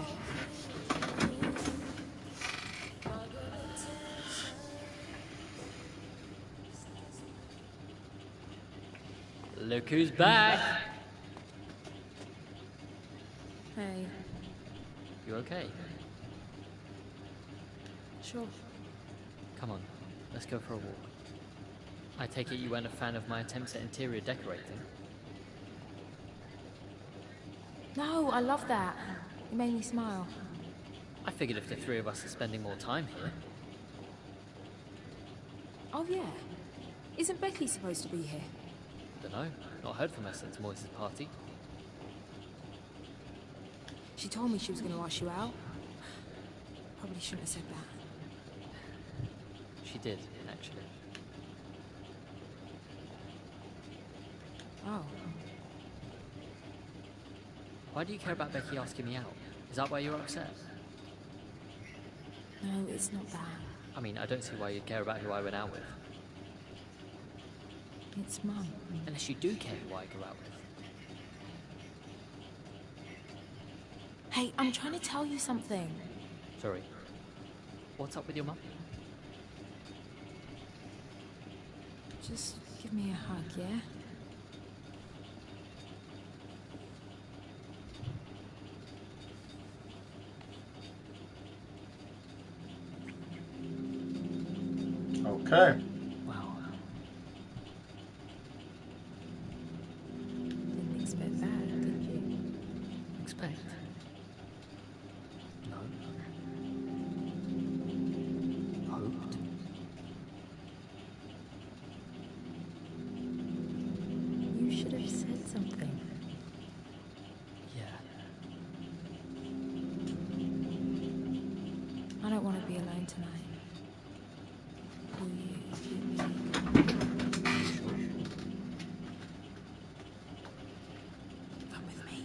Look who's back! Hey. You okay? Sure. Come on, let's go for a walk. I take it you weren't a fan of my attempts at interior decorating? No, I love that. It made me smile. I figured if the three of us are spending more time here... Oh, yeah. Isn't Becky supposed to be here? Dunno, not heard from her since Moise's party. She told me she was going to ask you out. Probably shouldn't have said that. She did, actually. Oh. Why do you care about Becky asking me out? Is that why you're upset? No, it's not that. I mean, I don't see why you'd care about who I went out with. It's Mum. Unless you do care who I go out with. Hey, I'm trying to tell you something. Sorry. What's up with your mum? Just give me a hug, yeah? Okay. Wow. Didn't expect that, did you? Expect? No. Hoped? You should have said something. Yeah. I don't want to be alone tonight. Will you give me... Come with me.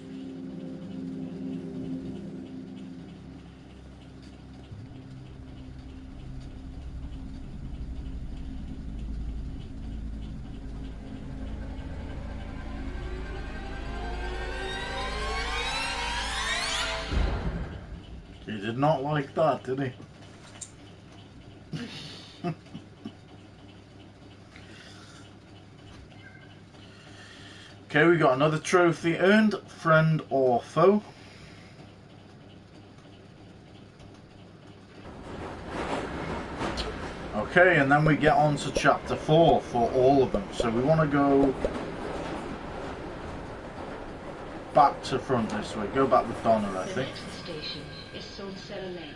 He did not like that, did he? Okay, we got another trophy earned, friend or foe. Okay, and then we get on to chapter 4 for all of them. So we want to go back to front this way. Go back with Donna, I think. The next station is Solcella Lane.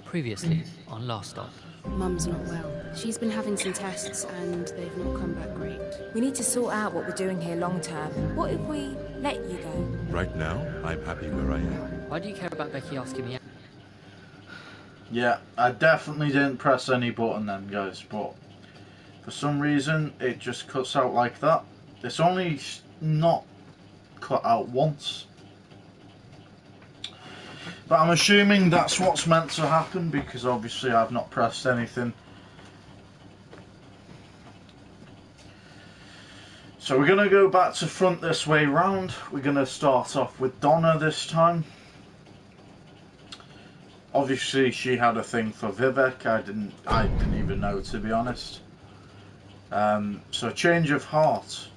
Previously, on Last Stop. Mum's not well. She's been having some tests and they've not come back great. We need to sort out what we're doing here long term. What if we let you go? Right now, I'm happy where I am. Why do you care about Becky asking me out? Yeah, I definitely didn't press any button then, guys, but for some reason it just cuts out like that. It's only not cut out once. But I'm assuming that's what's meant to happen because obviously I've not pressed anything. So we're going to go back to front this way round. We're going to start off with Donna this time. Obviously she had a thing for Vivek. I didn't even know, to be honest. So change of heart.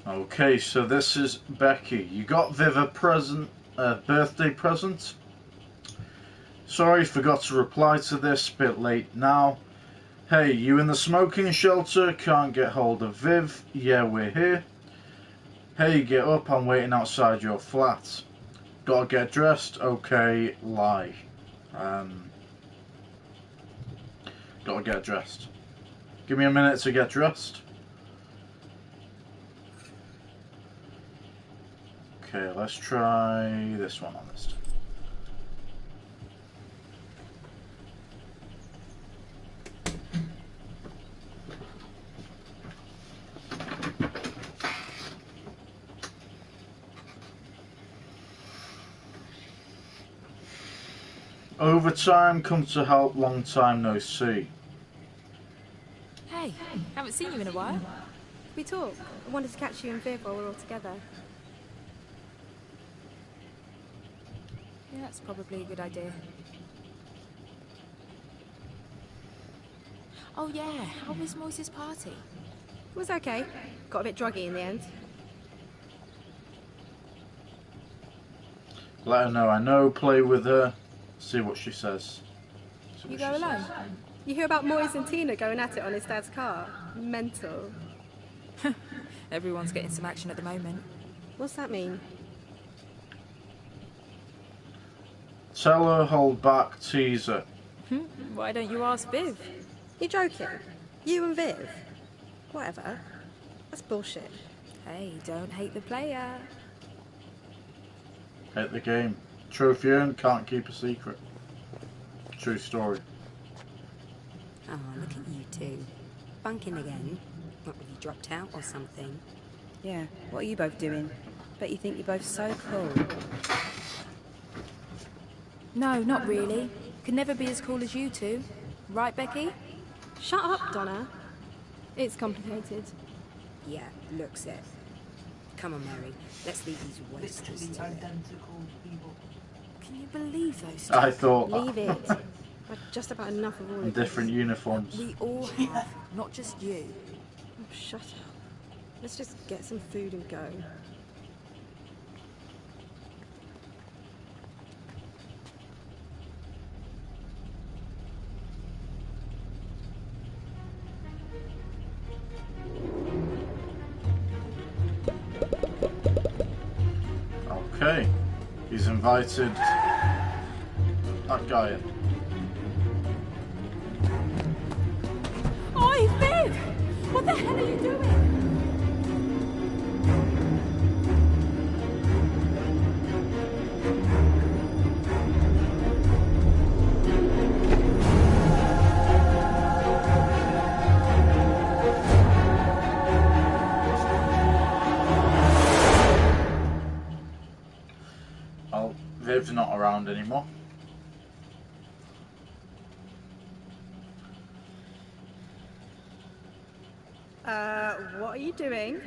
Okay, so this is Becky. You got Viv a present, birthday present. Sorry, forgot to reply to this, bit late now. Hey, you in the smoking shelter? Can't get hold of Viv? Yeah, we're here. Hey, get up, I'm waiting outside your flat. Gotta get dressed? Okay, lie. Gotta get dressed. Give me a minute to get dressed. Okay, let's try this one on this time. Overtime, come to help, long time no see. Hey, haven't seen you in a while. We talk. I wanted to catch you and Viv while we're all together. Yeah, that's probably a good idea. Oh yeah, how was Moise's party? It was okay. Got a bit druggy in the end. Let her know I know, play with her, see what she says. You go alone? You hear about Moise and Tina going at it on his dad's car? Mental. Everyone's getting some action at the moment. What's that mean? Tell her, hold back, tease her. Why don't you ask Viv? You joking? You and Viv? Whatever. That's bullshit. Hey, don't hate the player. Hate the game. Trophy earned, can't keep a secret. True story. Oh, look at you two. Bunking again? What, have you dropped out or something? Yeah, what are you both doing? Bet you think you're both so cool. No, not really. Could never be as cool as you two. Right, Becky? Shut up, Donna. It's complicated. Yeah, looks it. Come on, Mary. Let's leave these wasters to it. Can you believe those two? I thought... Leave it. I've just about enough of all of different this. uniforms. We all have, not just you. Oh, shut up. Let's just get some food and go. Okay. He's invited that guy in. Oi, Viv! What the hell are you doing? Well, Viv's not around anymore. What are you doing?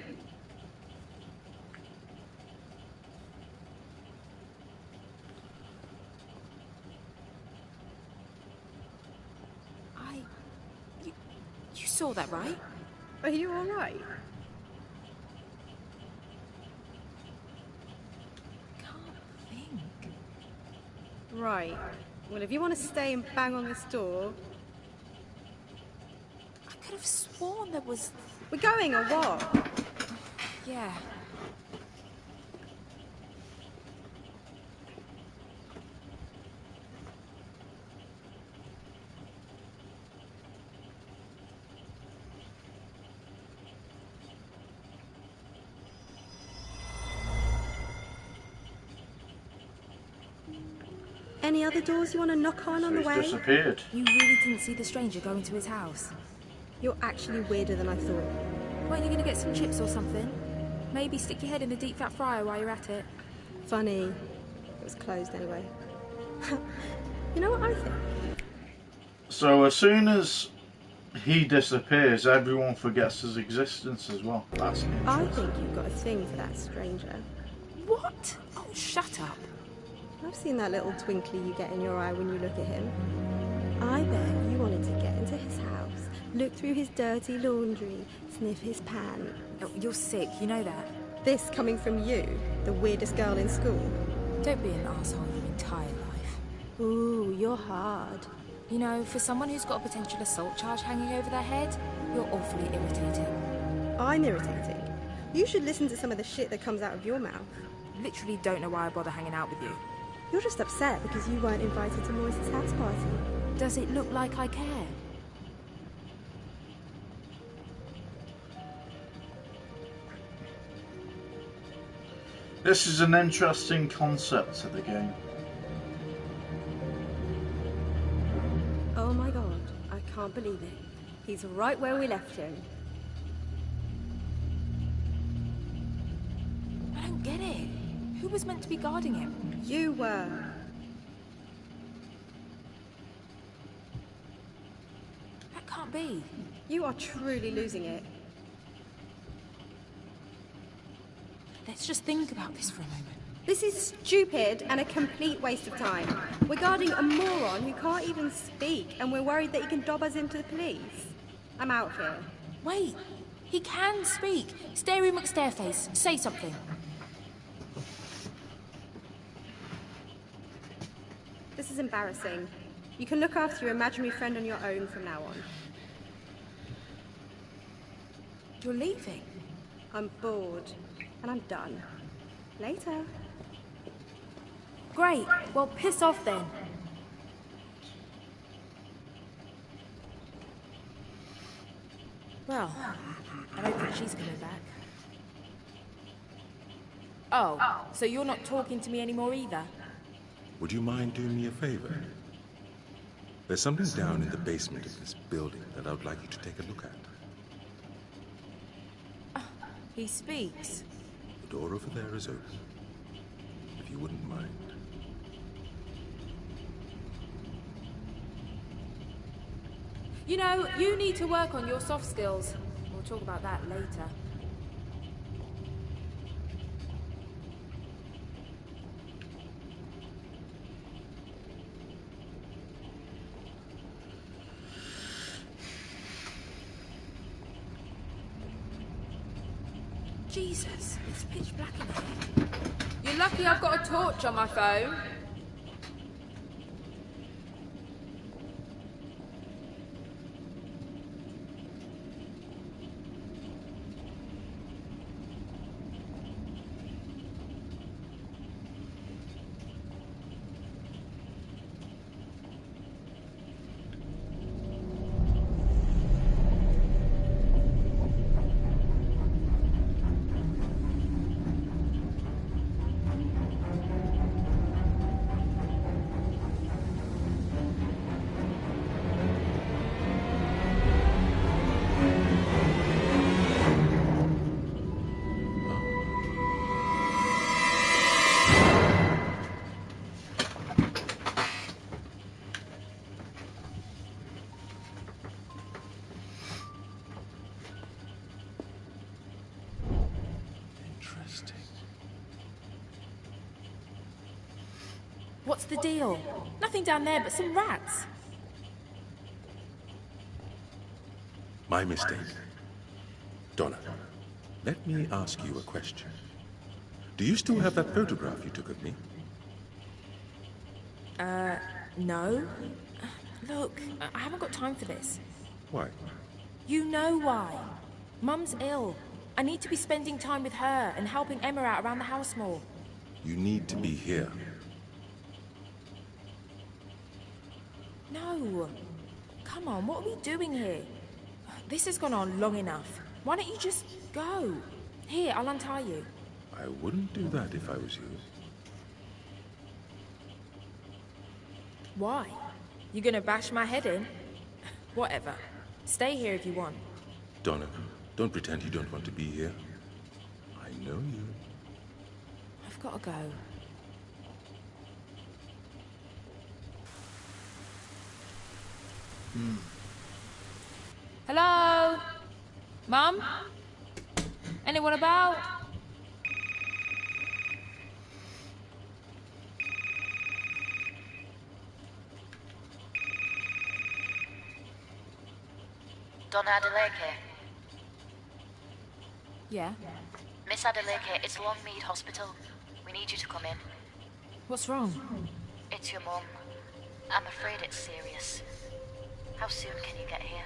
You saw that, right? Are you all right? Can't think. Right. Well, if you want to stay and bang on this door... I could have sworn there was... We're going, or what? Yeah. Any other doors you want to knock on the way? He's disappeared. You really didn't see the stranger go into his house? You're actually weirder than I thought. Weren't you going to get some chips or something? Maybe stick your head in a deep fat fryer while you're at it. Funny. It was closed anyway. You know what I think? So as soon as he disappears, everyone forgets his existence as well. That's interesting. I think you've got a thing for that stranger. What? Oh, shut up. I've seen that little twinkly you get in your eye when you look at him. I bet you wanted to get into his house, look through his dirty laundry, sniff his pants. Oh, you're sick, you know that. This coming from you, the weirdest girl in school. Don't be an asshole your entire life. Ooh, you're hard. You know, for someone who's got a potential assault charge hanging over their head, you're awfully irritating. I'm irritating. You should listen to some of the shit that comes out of your mouth. Literally don't know why I bother hanging out with you. You're just upset because you weren't invited to Maurice's house party. Does it look like I care? This is an interesting concept to the game. Oh my god, I can't believe it. He's right where we left him. I don't get it. Who was meant to be guarding him? You were. That can't be. You are truly losing it. Let's just think about this for a moment. This is stupid and a complete waste of time. We're guarding a moron who can't even speak, and we're worried that he can dob us into the police. I'm out of here. Wait, he can speak. Starey McStareface, say something. This is embarrassing. You can look after your imaginary friend on your own from now on. You're leaving? I'm bored, and I'm done. Later. Great, well piss off then. Well, I don't think she's coming back. Oh, so you're not talking to me anymore either? Would you mind doing me a favor? There's something down in the basement of this building that I would like you to take a look at. He speaks. The door over there is open, if you wouldn't mind. You know, you need to work on your soft skills. We'll talk about that later. Jesus, it's pitch black in here. You're lucky I've got a torch on my phone. What's the deal? Nothing down there but some rats. My mistake. Donna, let me ask you a question. Do you still have that photograph you took of me? No. Look, I haven't got time for this. Why? You know why. Mum's ill. I need to be spending time with her and helping Emma out around the house more. You need to be here. No. Come on, what are we doing here? This has gone on long enough. Why don't you just go? Here, I'll untie you. I wouldn't do that if I was you. Why? You gonna bash my head in? Whatever. Stay here if you want. Donna, don't pretend you don't want to be here. I know you. I've got to go. Hello? Mum? Anyone about? Donna Adeleke. Yeah? Miss Adeleke, it's Longmead Hospital. We need you to come in. What's wrong? It's your mum. I'm afraid it's serious. How soon can you get here?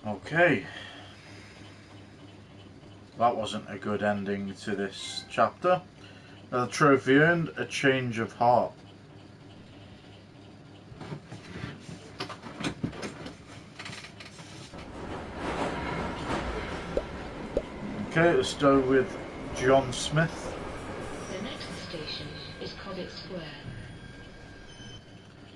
Okay. That wasn't a good ending to this chapter. The trophy earned, a change of heart. Okay, let's go with John Smith. The next station is Cobbett Square.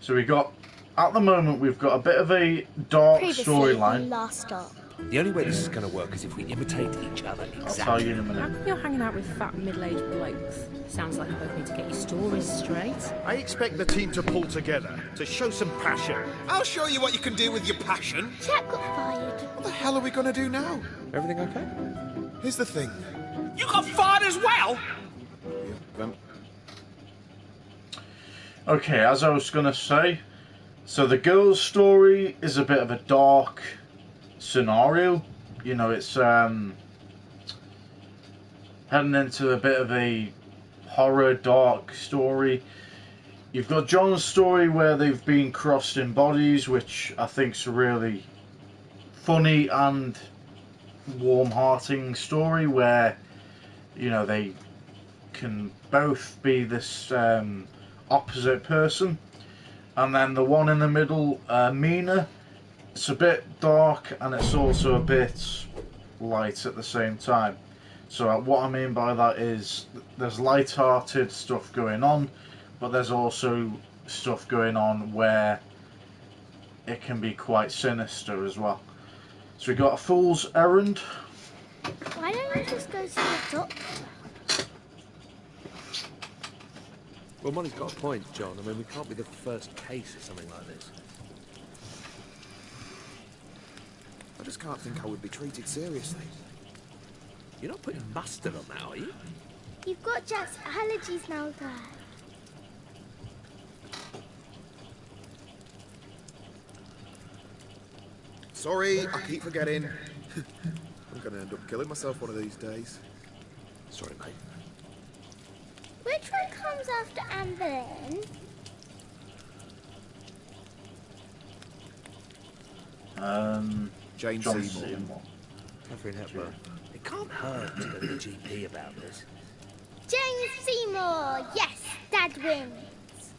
So we got, at the moment, we've got a bit of a dark Previously storyline. on Last Stop. The only way this is going to work is if we imitate each other I'll tell you in a How minute. come you're hanging out with fat middle-aged blokes? Sounds like you both need to get your stories straight. I expect the team to pull together, to show some passion. I'll show you what you can do with your passion. Jack got fired. What the hell are we going to do now? Everything okay? Here's the thing. You got fired as well? Okay, as I was going to say, so the girl's story is a bit of a dark scenario. You know, it's heading into a bit of a horror, dark story. You've got John's story where they've been crossed in bodies, which I think's a really funny and warm-hearting story where, you know, they can both be this opposite person. And then the one in the middle, Mina, it's a bit dark and it's also a bit light at the same time. So what I mean by that is there's light-hearted stuff going on, but there's also stuff going on where it can be quite sinister as well. So we got a fool's errand. Why don't you just go to the doctor? Well, Molly's got a point, John. I mean, we can't be the first case of something like this. I just can't think I would be treated seriously. You're not putting mustard on that, are you? You've got Jack's allergies now, Dad. Sorry, I keep forgetting. I'm going to end up killing myself one of these days. Sorry, mate. Which one comes after Anne Boleyn? Jane John Seymour. Catherine Hepburn. It can't hurt to go to the GP about this. Jane Seymour! Yes, Dad wins.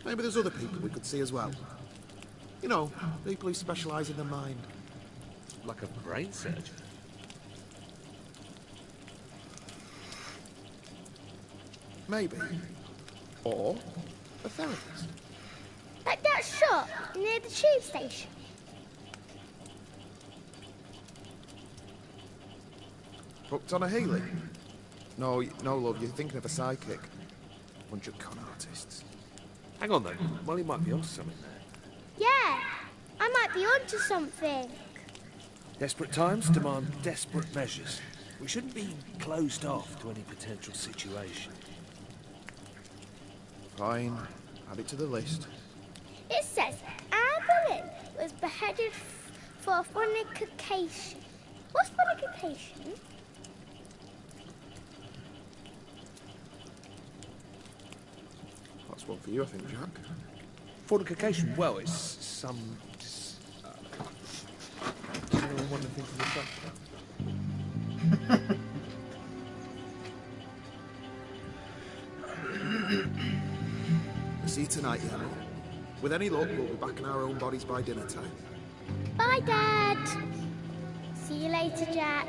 Maybe there's other people we could see as well. You know, people who specialise in the mind. Like a brain surgeon. Maybe. Or a therapist. Like that shop near the tube station. Hooked on a Healy? No, love, you're thinking of a psychic. Bunch of con artists. Hang on, though. Molly might be onto something there. Yeah, I might be onto something. Desperate times demand desperate measures. We shouldn't be closed off to any potential situation. Fine. Add it to the list. It says Anne Boleyn was beheaded for fornication. What's fornication? That's one for you, I think, Jack. Fortification, well, it's some... Does anyone want anything from the doctor? See you tonight, Yellow. With any luck, we'll be back in our own bodies by dinner time. Bye, Dad. See you later, Jack.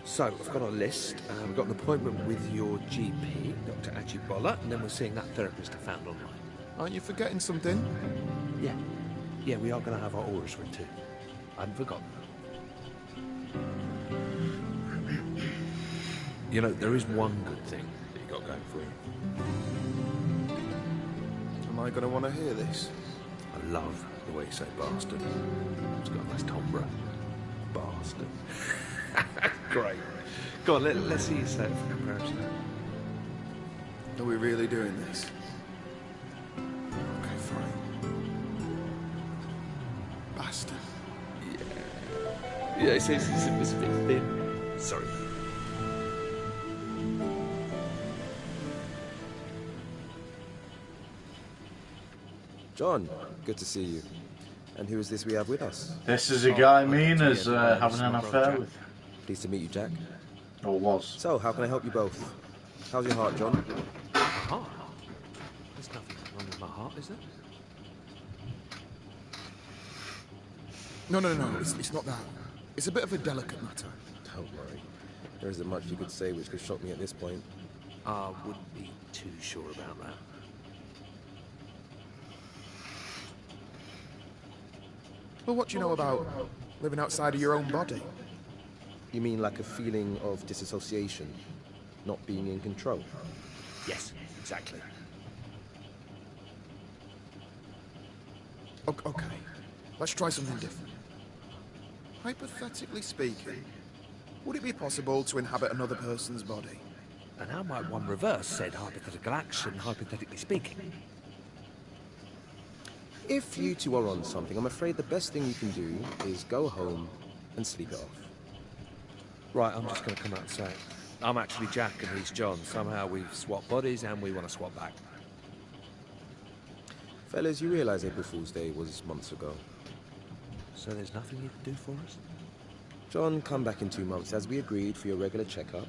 So, I've got a list. We've got an appointment with your GP, Dr. Ajibola, and then we're seeing that therapist I found online. Aren't you forgetting something? Yeah. Yeah, we are going to have our auras read too. I hadn't forgotten. You know, there is one good thing that you got going for you. Am I going to want to hear this? I love the way you say bastard. It's got a nice timbre. Bastard. Great. Go on, let's see you say it for comparison. Are we really doing this? Okay, fine. Bastard. Yeah, it says it's a bit thin. Sorry. John, good to see you. And who is this we have with us? This is a guy Mina's having an affair with. Pleased to meet you, Jack. Or was. So, how can I help you both? How's your heart, John? Heart? There's nothing wrong with my heart, is there? No, it's not that. It's a bit of a delicate matter. Don't worry. There isn't much you could say which could shock me at this point. I wouldn't be too sure about that. Well, what do you know about living outside of your own body? You mean like a feeling of disassociation? Not being in control? Yes, exactly. Okay, let's try something different. Hypothetically speaking, would it be possible to inhabit another person's body? And how might one reverse said hypothetical action, hypothetically speaking? If you two are on something, I'm afraid the best thing you can do is go home and sleep it off. Right, I'm just going to come out and say it. I'm actually Jack and he's John. Somehow we've swapped bodies and we want to swap back. Fellas, you realize April Fool's Day was months ago. So there's nothing you can do for us? John, come back in 2 months as we agreed for your regular checkup.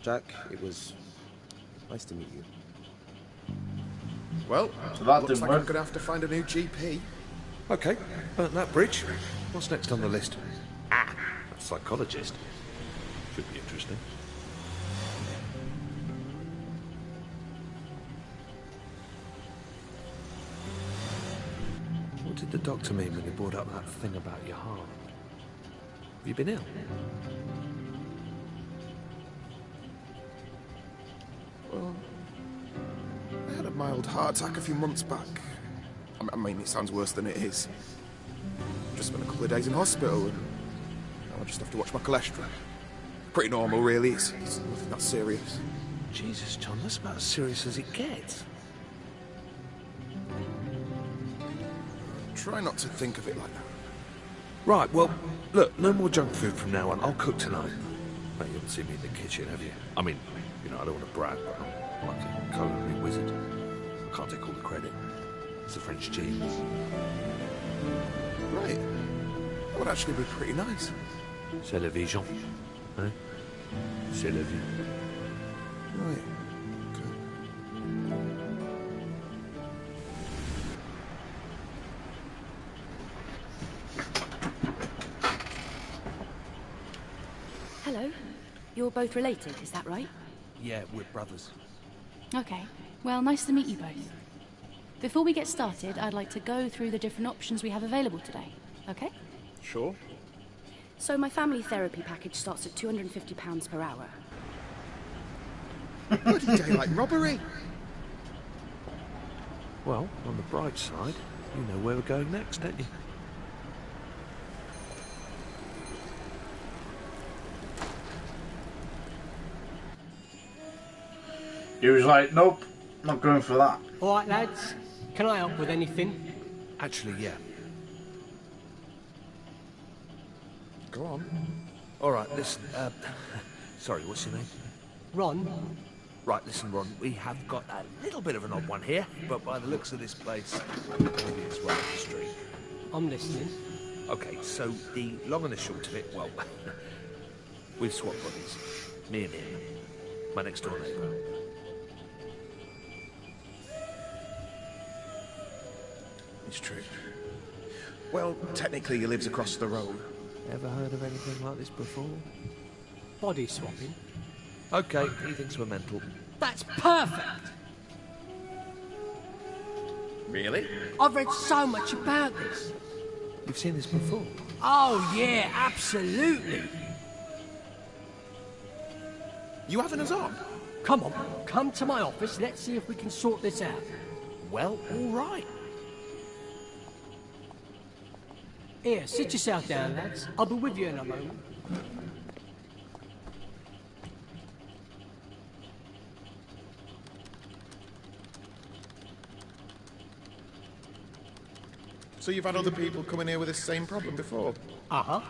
Jack, it was nice to meet you. Well, looks like I'm going to have to find a new GP. Okay, burnt that bridge. What's next on the list? Ah, a psychologist. Should be interesting. What did the doctor mean when he brought up that thing about your heart? Have you been ill? Well, I had a mild heart attack a few months back. I mean, it sounds worse than it is. Just spent a couple of days in hospital and now I just have to watch my cholesterol. Pretty normal, really. It's nothing that serious. Jesus, John, that's about as serious as it gets. Try not to think of it like that. Right, well, look, no more junk food from now on. I'll cook tonight. Mate, you haven't seen me in the kitchen, have you? I mean, you know, I don't want to brag, but I'm like a culinary wizard. I can't take all the credit. It's a French gene. Right. That would actually be pretty nice. C'est la vie, Jean. Hein? C'est la vie. Right. Hello. You're both related, is that right? Yeah, we're brothers. Okay. Well, nice to meet you both. Before we get started, I'd like to go through the different options we have available today. Okay? Sure. So my family therapy package starts at £250 per hour. Bloody daylight robbery! Well, on the bright side, you know where we're going next, don't you? He was like, nope, not going for that. All right, lads. Can I help with anything? Actually, yeah. Go on. All right, listen, sorry, what's your name? Ron. Right, listen, Ron, we have got a little bit of an odd one here, but by the looks of this place, maybe it's right up the street. I'm listening. Okay, so the long and the short of it, well, we've swapped bodies. Me and him. My next door neighbour. It's true. Well, technically he lives across the road. Ever heard of anything like this before? Body swapping. Okay, he thinks we're mental. That's perfect! Really? I've read so much about this. You've seen this before? Oh, yeah, absolutely. You having us on? Come on, come to my office. Let's see if we can sort this out. Well, all right. Here, sit yourself down, lads. I'll be with you in a moment. So you've had other people coming here with the same problem before? Uh-huh.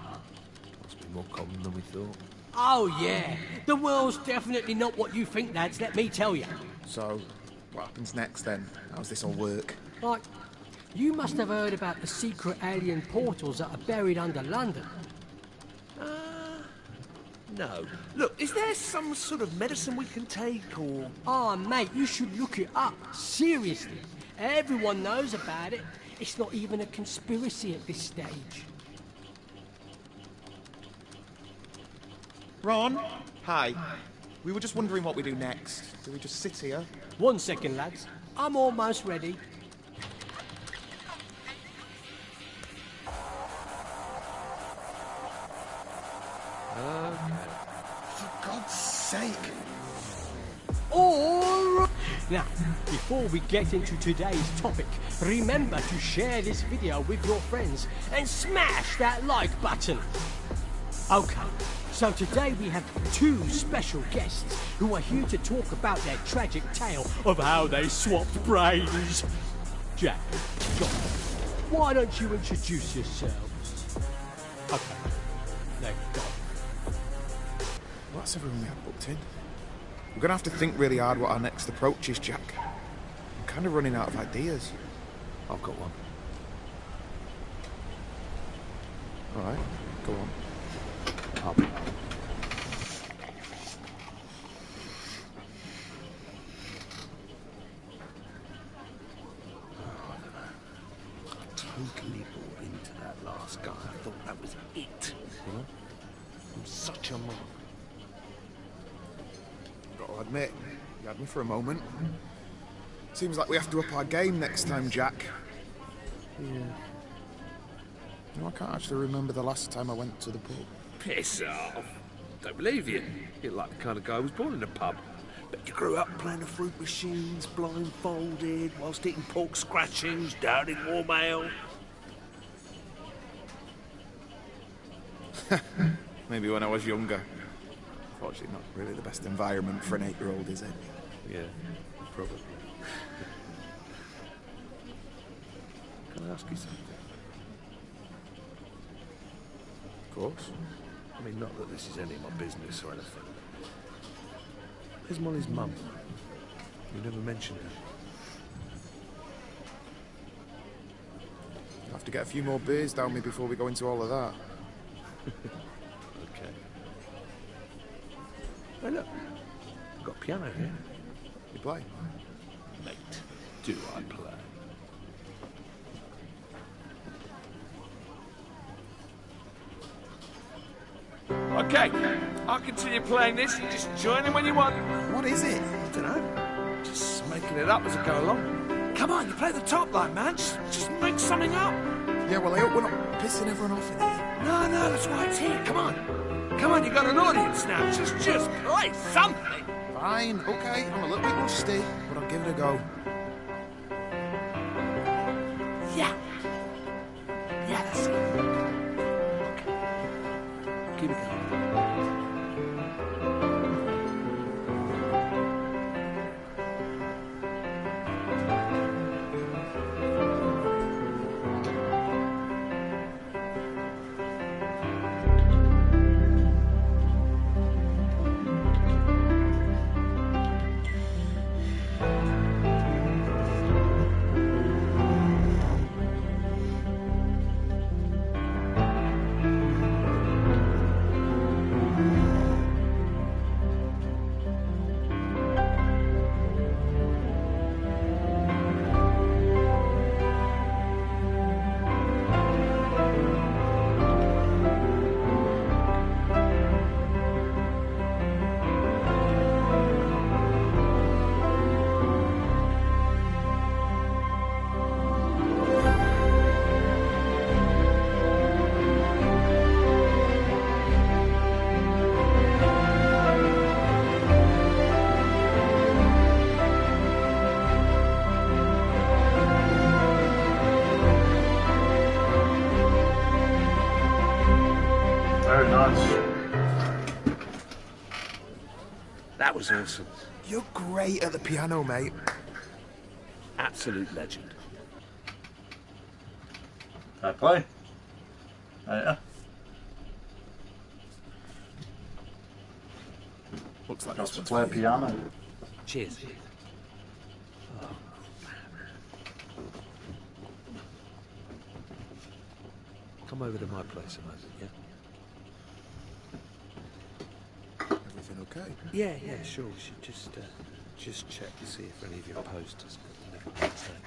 Must be more common than we thought. Oh, yeah. The world's definitely not what you think, lads, let me tell you. So, what happens next then? How's this all work? Like, You must have heard about the secret alien portals that are buried under London. No. Look, is there some sort of medicine we can take, or...? Oh, mate, you should look it up. Seriously. Everyone knows about it. It's not even a conspiracy at this stage. Ron? Hi. We were just wondering what we do next. Do we just sit here? 1 second, lads. I'm almost ready. For God's sake. All right. Now, before we get into today's topic, remember to share this video with your friends and smash that like button. Okay, so today we have 2 special guests who are here to talk about their tragic tale of how they swapped brains. Jack, John, why don't you introduce yourselves? Okay, they're gone. Well, that's everyone we have booked in. We're going to have to think really hard what our next approach is, Jack. I'm kind of running out of ideas. I've got one. All right, go on. Totally bought into that last guy. I thought that was it. You know? I'm such a mark. Got to admit, you had me for a moment. Seems like we have to up our game next time, Jack. Yeah. You know, I can't actually remember the last time I went to the pub. Piss off. Don't believe you. You're like the kind of guy who was born in a pub. But you grew up playing the fruit machines, blindfolded, whilst eating pork scratchings, downing warm ale. Maybe when I was younger. Fortunately, not really the best environment for an 8-year-old, is it? Yeah, probably. Can I ask you something? Of course. I mean, not that this is any of my business or anything. Where's Molly's mum? You never mentioned her. I'll have to get a few more beers down me before we go into all of that. Okay. Hey, look. I've got a piano here. You play? Mate, do I play? Okay, I'll continue playing this. You just join in when you want. What is it? I don't know. Just making it up as I go along. Come on, you play the top line, man. Just make something up. Yeah, well, I hope we're not pissing everyone off in here. No, that's why it's here. Come on. Come on, you got an audience now. Just play something. Fine, okay. I'm a little bit rusty, but I'll give it a go. Yeah. Yeah, that's it. Okay. Keep it going. Very nice. That was awesome. You're great at the piano, mate. Absolute legend. Fair play. Yeah. Looks like Got this to one's play for you. piano. Cheers. Come over to my place a moment, yeah? Everything okay? Yeah, sure. We should just check to see if any of your posters got delivered by today.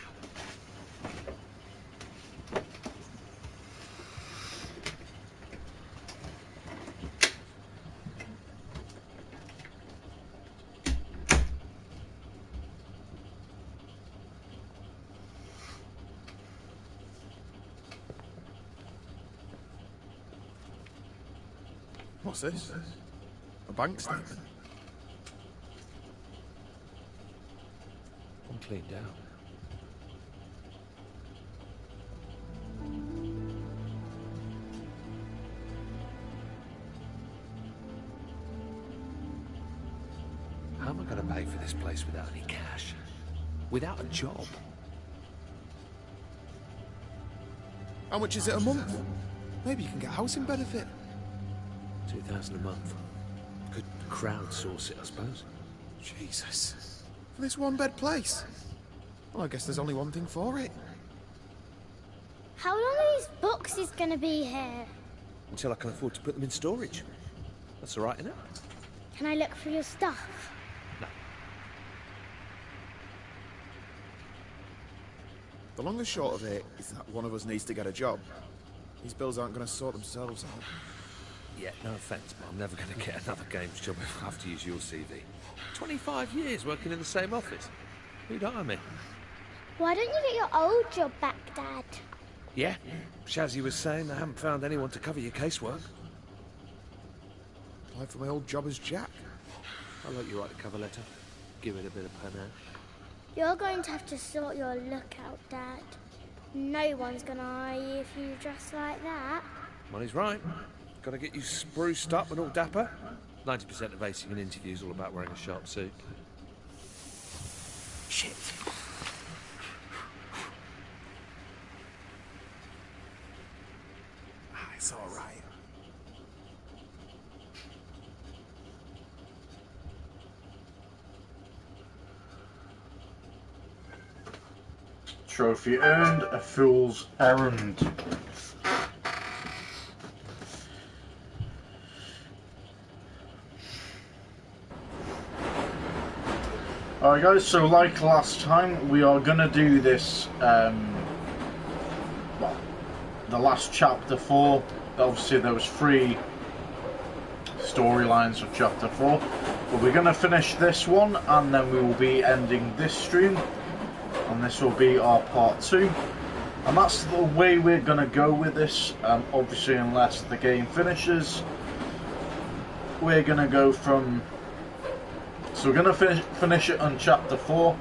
What's this? A bank statement? I'm cleaned out. How am I going to pay for this place without any cash? Without a job? How much is it a month? Maybe you can get housing benefit. 2,000 a month. Could crowdsource it, I suppose. Jesus. For this one-bed place? Well, I guess there's only one thing for it. How long are these boxes going to be here? Until I can afford to put them in storage. That's all right, isn't it? Can I look for your stuff? No. The long and short of it is that one of us needs to get a job. These bills aren't going to sort themselves out. Yeah, no offence, but I'm never going to get another games job if I have to use your CV. 25 years working in the same office. Who'd hire me? Why don't you get your old job back, Dad? Yeah, Shazzy was saying they haven't found anyone to cover your casework. Apply for my old job as Jack. I'll let you write a cover letter. Give it a bit of panache. You're going to have to sort your look out, Dad. No one's going to hire you if you dress like that. Money's right. Got to get you spruced up and all dapper. 90% of acing an interview is all about wearing a sharp suit. Shit. It's all right. Trophy earned, a fool's errand. Alright guys, so like last time, we are going to do this, well, the last chapter 4. Obviously there was 3 storylines of chapter 4, but we're going to finish this one and then we will be ending this stream, and this will be our part 2. And that's the way we're going to go with this, obviously unless the game finishes. We're going to go from... So we're going to finish it on chapter 4,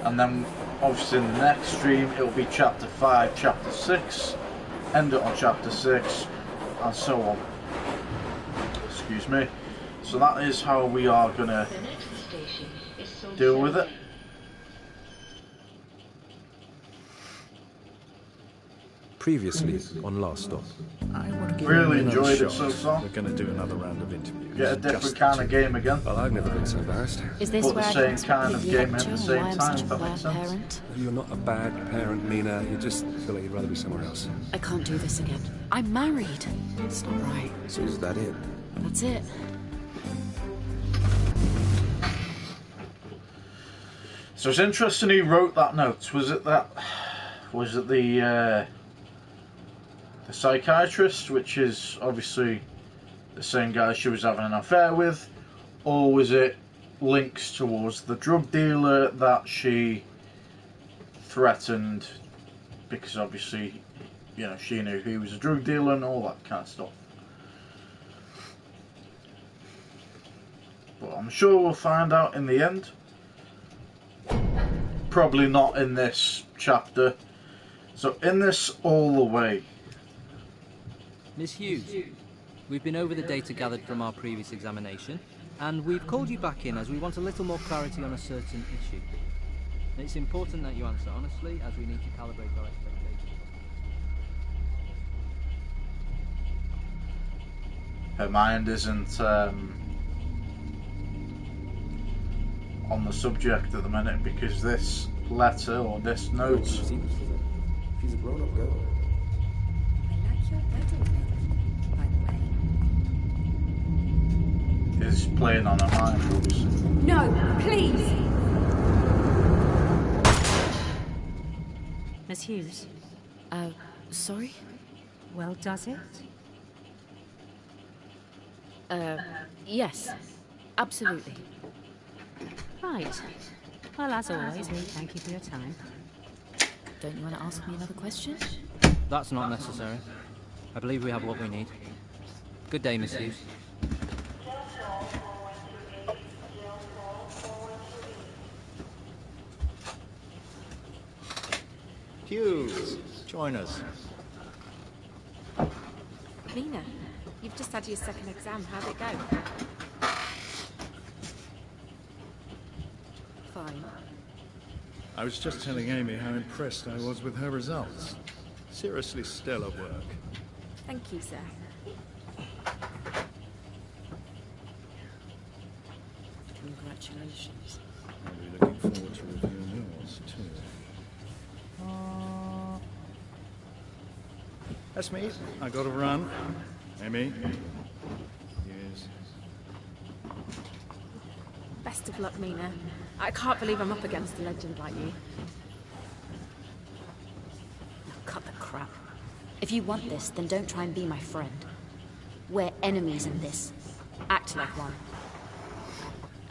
and then obviously in the next stream it'll be chapter 5, chapter 6, end it on chapter 6, and so on. Excuse me. So that is how we are going to deal with it. Previously on Last Stop. I really enjoyed it so far. We're going to do another round of interviews. Get a different kind of game again. Well, I've never been so embarrassed. Is this But where the I same can kind of completely game at lecture the on same why I'm time, such if a that makes bad sense. parent? You're not a bad parent, Mina. You just feel like you'd rather be somewhere else. I can't do this again. I'm married. It's not right. So is that it? That's it. So it's interesting he wrote that note. Was it the psychiatrist, which is obviously the same guy she was having an affair with, or was it links towards the drug dealer that she threatened because obviously, you know, she knew he was a drug dealer and all that kind of stuff. But I'm sure we'll find out in the end. Probably not in this chapter. So in this all the way. Miss Hughes, we've been over the data gathered from our previous examination, and we've called you back in as we want a little more clarity on a certain issue. It's important that you answer honestly, as we need to calibrate our expectations. Her mind isn't on the subject at the minute because this letter or this note. She's a grown-up girl. I like Where's your wedding ring, by the way? It's playing on a mind, obviously. No, please! Miss Hughes? Sorry? Well, does it? Yes. Absolutely. Right. Well, as always, we thank you for your time. Don't you want to ask me another question? That's not necessary. I believe we have what we need. Good day, Miss Hughes. Hughes, join us. Nina, you've just had your second exam. How'd it go? Fine. I was just telling Amy how impressed I was with her results. Seriously stellar work. Thank you, sir. Congratulations. I'll be looking forward to reviewing yours, too. That's me. I gotta run. Amy? Yes. Best of luck, Nina. I can't believe I'm up against a legend like you. Now cut the crap. If you want this, then don't try and be my friend. We're enemies in this. Act like one.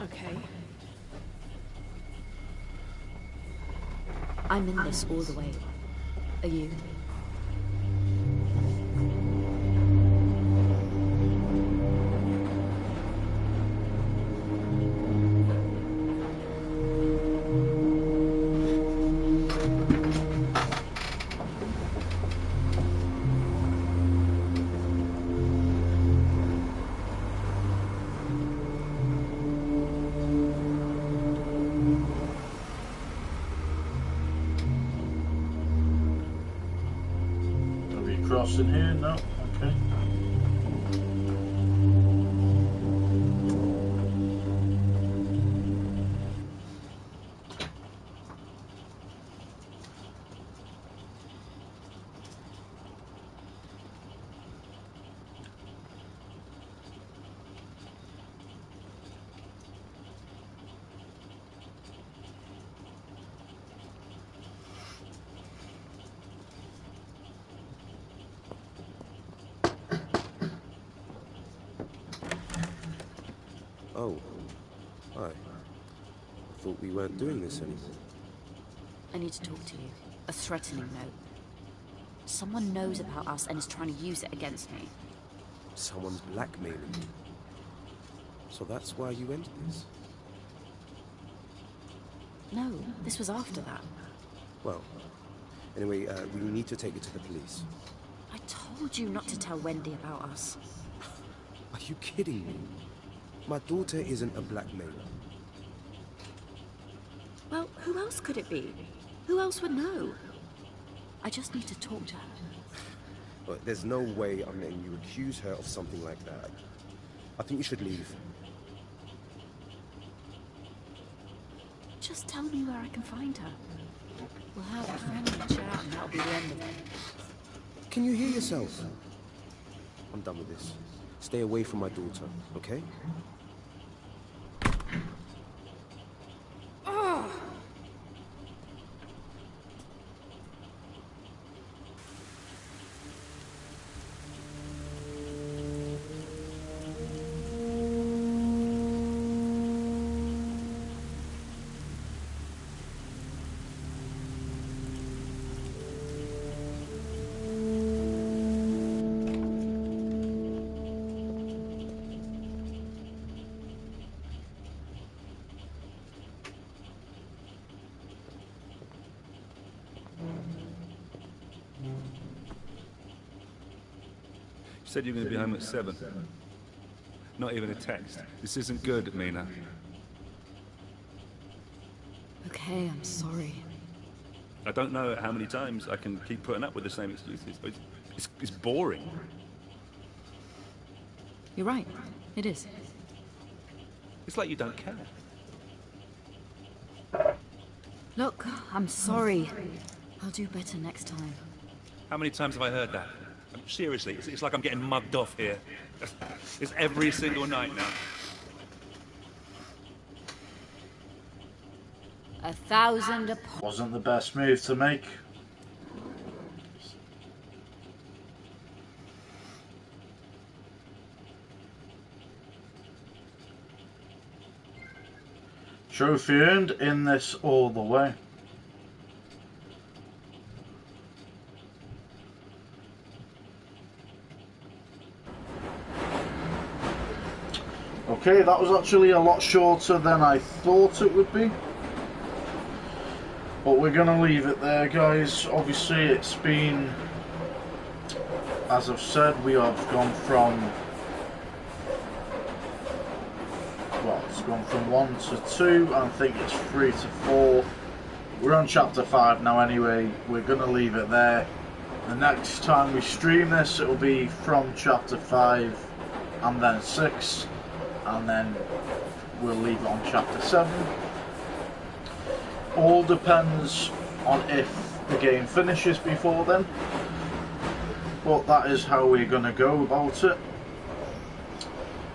Okay. I'm in this all the way. Are you? Crossing here? No? Okay. Oh, hi. I thought we weren't doing this anymore. I need to talk to you. A threatening note. Someone knows about us and is trying to use it against me. Someone's blackmailing you. So that's why you entered this? No, this was after that. Well, anyway, we need to take it to the police. I told you not to tell Wendy about us. Are you kidding me? My daughter isn't a blackmailer. Well, who else could it be? Who else would know? I just need to talk to her. But there's no way I'm letting you accuse her of something like that. I think you should leave. Just tell me where I can find her. We'll have a friendly chat and that'll be the end of it. Can you hear yourself? I'm done with this. Stay away from my daughter, okay? You said you were going to be home at 7. Not even a text. This isn't good, Mina. Okay, I'm sorry. I don't know how many times I can keep putting up with the same excuses. It's boring. You're right. It is. It's like you don't care. Look, I'm sorry. I'll do better next time. How many times have I heard that? Seriously, it's like I'm getting mugged off here. It's every single night now. 1,000 a pop. Wasn't the best move to make. Trophy earned in this all the way. Okay, that was actually a lot shorter than I thought it would be. But we're going to leave it there, guys. Obviously, it's been, as I've said, we have gone from, well, it's gone from 1 to 2, and I think it's 3 to 4. We're on chapter 5 now anyway. We're going to leave it there. The next time we stream this, it will be from chapter 5 and then 6. And then we'll leave it on chapter 7. All depends on if the game finishes before then, but that is how we're going to go about it.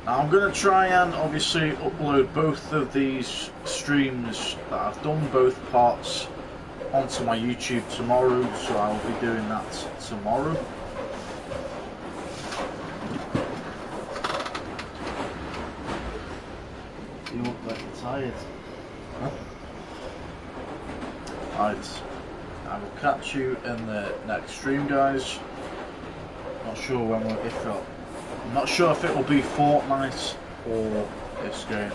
Now I'm going to try and obviously upload both of these streams that I've done, both parts, onto my YouTube tomorrow, so I'll be doing that tomorrow. You look like you're tired. Huh? Right, I will catch you in the next stream, guys. Not sure when I'm not sure if it will be Fortnite or this game.